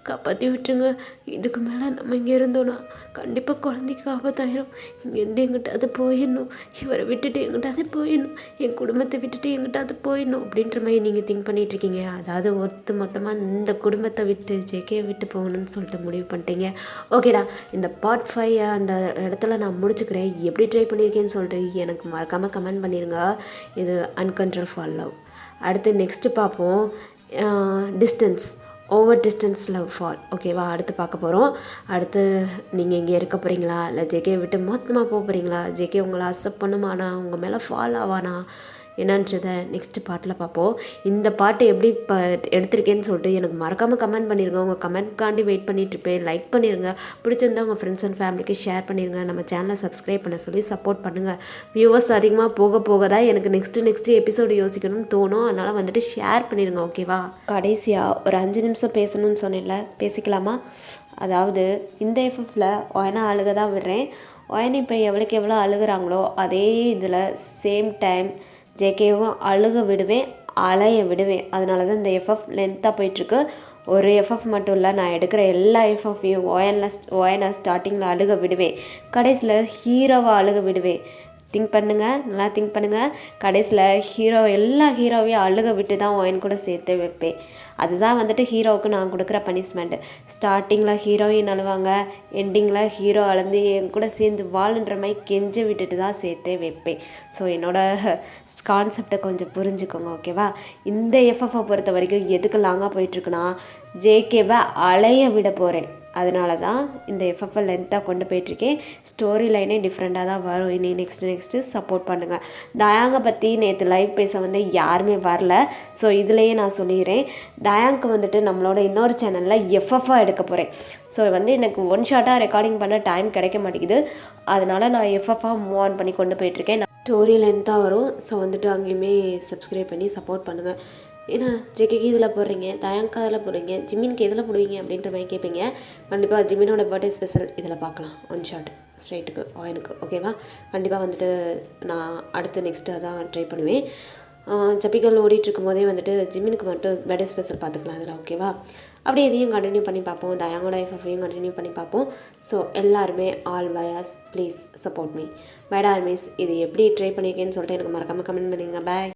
காப்பாற்றி விட்டுருங்க. இதுக்கு மேலே நம்ம இங்கே இருந்தோன்னா கண்டிப்பாக குழந்தைக்கு ஆபத்தாயிரும். இங்கேருந்து எங்கிட்டாவது போயிடணும், இவரை விட்டுட்டு எங்கிட்டாவது போயிடணும், என் குடும்பத்தை விட்டுட்டு எங்கிட்டாவது போயிடணும் அப்படின்ற மாதிரி நீங்கள் திங்க் பண்ணிகிட்ருக்கீங்க. அதாவது மொத்தமாக இந்த குடும்பத்தை விட்டு ஜேகேயை விட்டு போகணும்னு சொல்லிட்டு முடிவு பண்ணிட்டீங்க. ஓகேடா, இந்த பார்ட் 5 அந்த இடத்துல நான் முடிச்சுக்கிறேன். எப்படி ட்ரை பண்ணியிருக்கேன்னு சொல்லிட்டு எனக்கு மறக்காமல் கமெண்ட் பண்ணிடுங்க. இது அன்கண்ட்ரோல் ஃபார் லவ். அடுத்து நெக்ஸ்ட்டு பார்ப்போம், distance, over distance love fall. ஓகேவா, அடுத்து பார்க்க போகிறோம். அடுத்து நீங்கள் இங்கே இருக்க போகிறீங்களா, இல்லை ஜேகே விட்டு மொத்தமாக போக போகிறீங்களா, ஜேகே உங்களை அக்செப்ட் பண்ணுமானா, உங்கள் மேலே ஃபால் ஆவானா என்னன்றதை நெக்ஸ்ட்டு பார்ட்டில் பார்ப்போம். இந்த பாட்டு எப்படி எடுத்திருக்கேன்னு சொல்லிட்டு எனக்கு மறக்காமல் கமெண்ட் பண்ணிடுங்க. உங்கள் கமெண்ட்காண்டி வெயிட் பண்ணிகிட்ருப்பேன். லைக் பண்ணிடுங்க, பிடிச்சிருந்தா உங்கள் ஃப்ரெண்ட்ஸ் அண்ட் ஃபேமிலிக்கு ஷேர் பண்ணிடுங்க. நம்ம சேனலை சப்ஸ்கிரைப் பண்ண சொல்லி சப்போர்ட் பண்ணுங்கள். வியூவர்ஸ் அதிகமாக போக தான் எனக்கு நெக்ஸ்ட்டு எபிசோடு யோசிக்கணும்னு தோணும். அதனால் வந்துட்டு ஷேர் பண்ணிடுங்க. ஓகேவா, கடைசியாக ஒரு 5 நிமிஷம் பேசணும்னு சொன்னேன்ல, பேசிக்கலாமா? அதாவது இந்த எஃப்எஃப்பில் ஒயனா அழுக தான் விடுறேன். ஒயனா இப்போ எவ்வளோக்கு எவ்வளோ அழுகிறாங்களோ அதே இதில் சேம் டைம் ஜேகேவும் அழுக விடுவேன், அலைய விடுவேன். அதனால தான் இந்த எஃப்எஃப் லென்த்தாக போயிட்டுருக்கு. ஒரு எஃப்எஃப் மட்டும் இல்லை, நான் எடுக்கிற எல்லா எஃப்எஃப்பையும் ஒயனா ஸ்டார்டிங்கில் அழுக விடுவேன், கடைசியில் ஹீரோவை அழுக விடுவேன். திங்க் பண்ணுங்கள், நல்லா திங்க் பண்ணுங்கள். கடைசியில் எல்லா ஹீரோவையும் அழுக விட்டு தான் ஒயன் கூட சேர்த்து வைப்பேன். அதுதான் வந்துட்டு ஹீரோவுக்கு நான் கொடுக்குற பனிஷ்மெண்ட்டு. ஸ்டார்டிங்கில் ஹீரோயின் அழுவாங்க, எண்டிங்கில் ஹீரோ அழுந்து என் கூட சேர்ந்து வாழுன்ற மாதிரி கெஞ்ச விட்டுட்டு தான் சேர்த்தே வைப்பேன். ஸோ என்னோடய கான்செப்டை கொஞ்சம் புரிஞ்சுக்கோங்க. ஓகேவா, இந்த எஃப்எஃப்பை பொறுத்த வரைக்கும் எதுக்கு லாங்காக போயிட்டுருக்குன்னா ஜேகேவை அலைய விட போகிறேன். அதனால தான் இந்த எஃப்எஃப்பை லென்த்தாக கொண்டு போயிட்டுருக்கேன். ஸ்டோரி லைனே டிஃப்ரெண்ட்டாக தான் வரும். இனி நெக்ஸ்ட்டு சப்போர்ட் பண்ணுங்கள். தயாங்கை பற்றி நேற்று லைவ் பேச வந்து யாருமே வரல. ஸோ இதுலேயே நான் சொல்லிடுறேன், தயாங்க்கு வந்துட்டு நம்மளோட இன்னொரு சேனலில் எஃப்எஃப்பாக எடுக்க போகிறேன். ஸோ எனக்கு ஒன் ஷாட்டாக ரெக்கார்டிங் பண்ண டைம் கிடைக்க மாட்டேங்குது. அதனால் நான் எஃப்எஃப்பாக மூவ் ஆன் பண்ணி கொண்டு போயிட்டுருக்கேன். ஸ்டோரி லென்த்தாக வரும். ஸோ வந்துட்டு அங்கேயுமே சப்ஸ்கிரைப் பண்ணி சப்போர்ட் பண்ணுங்கள். ஏன்னா ஜேகேக்கு இதில் போடுறீங்க, தயாங்க்கு அதில் போடுறீங்க, ஜிமினுக்கு எதில் போடுவீங்க அப்படின்ற மாதிரி கேட்பீங்க. கண்டிப்பாக ஜிமினோட பர்த்டே ஸ்பெஷல் இதில் பார்க்கலாம், ஒன் ஷாட் ஸ்ட்ரைட்டுக்கு எனக்கு. ஓகேவா, கண்டிப்பாக வந்துட்டு நான் அடுத்து நெக்ஸ்ட்டு தான் ட்ரை பண்ணுவேன். சப்பிகள் ஓடிட்டுருக்கும் போதே வந்துட்டு ஜிமினுக்கு மட்டும் பர்த்டே ஸ்பெஷல் பார்த்துக்கலாம் அதில். ஓகேவா, அப்படியே இதையும் கண்டினியூ பண்ணி பார்ப்போம், தயாங்கோட எஃப்எஃப்பையும் கண்டினியூ பண்ணி பார்ப்போம். ஸோ எல்லாருமே always please support me. Bye armies. இது எப்படி ட்ரை பண்ணியிருக்கேன்னு சொல்லிட்டு எனக்கு மறக்காமல் கமெண்ட் பண்ணுங்க. பாய்.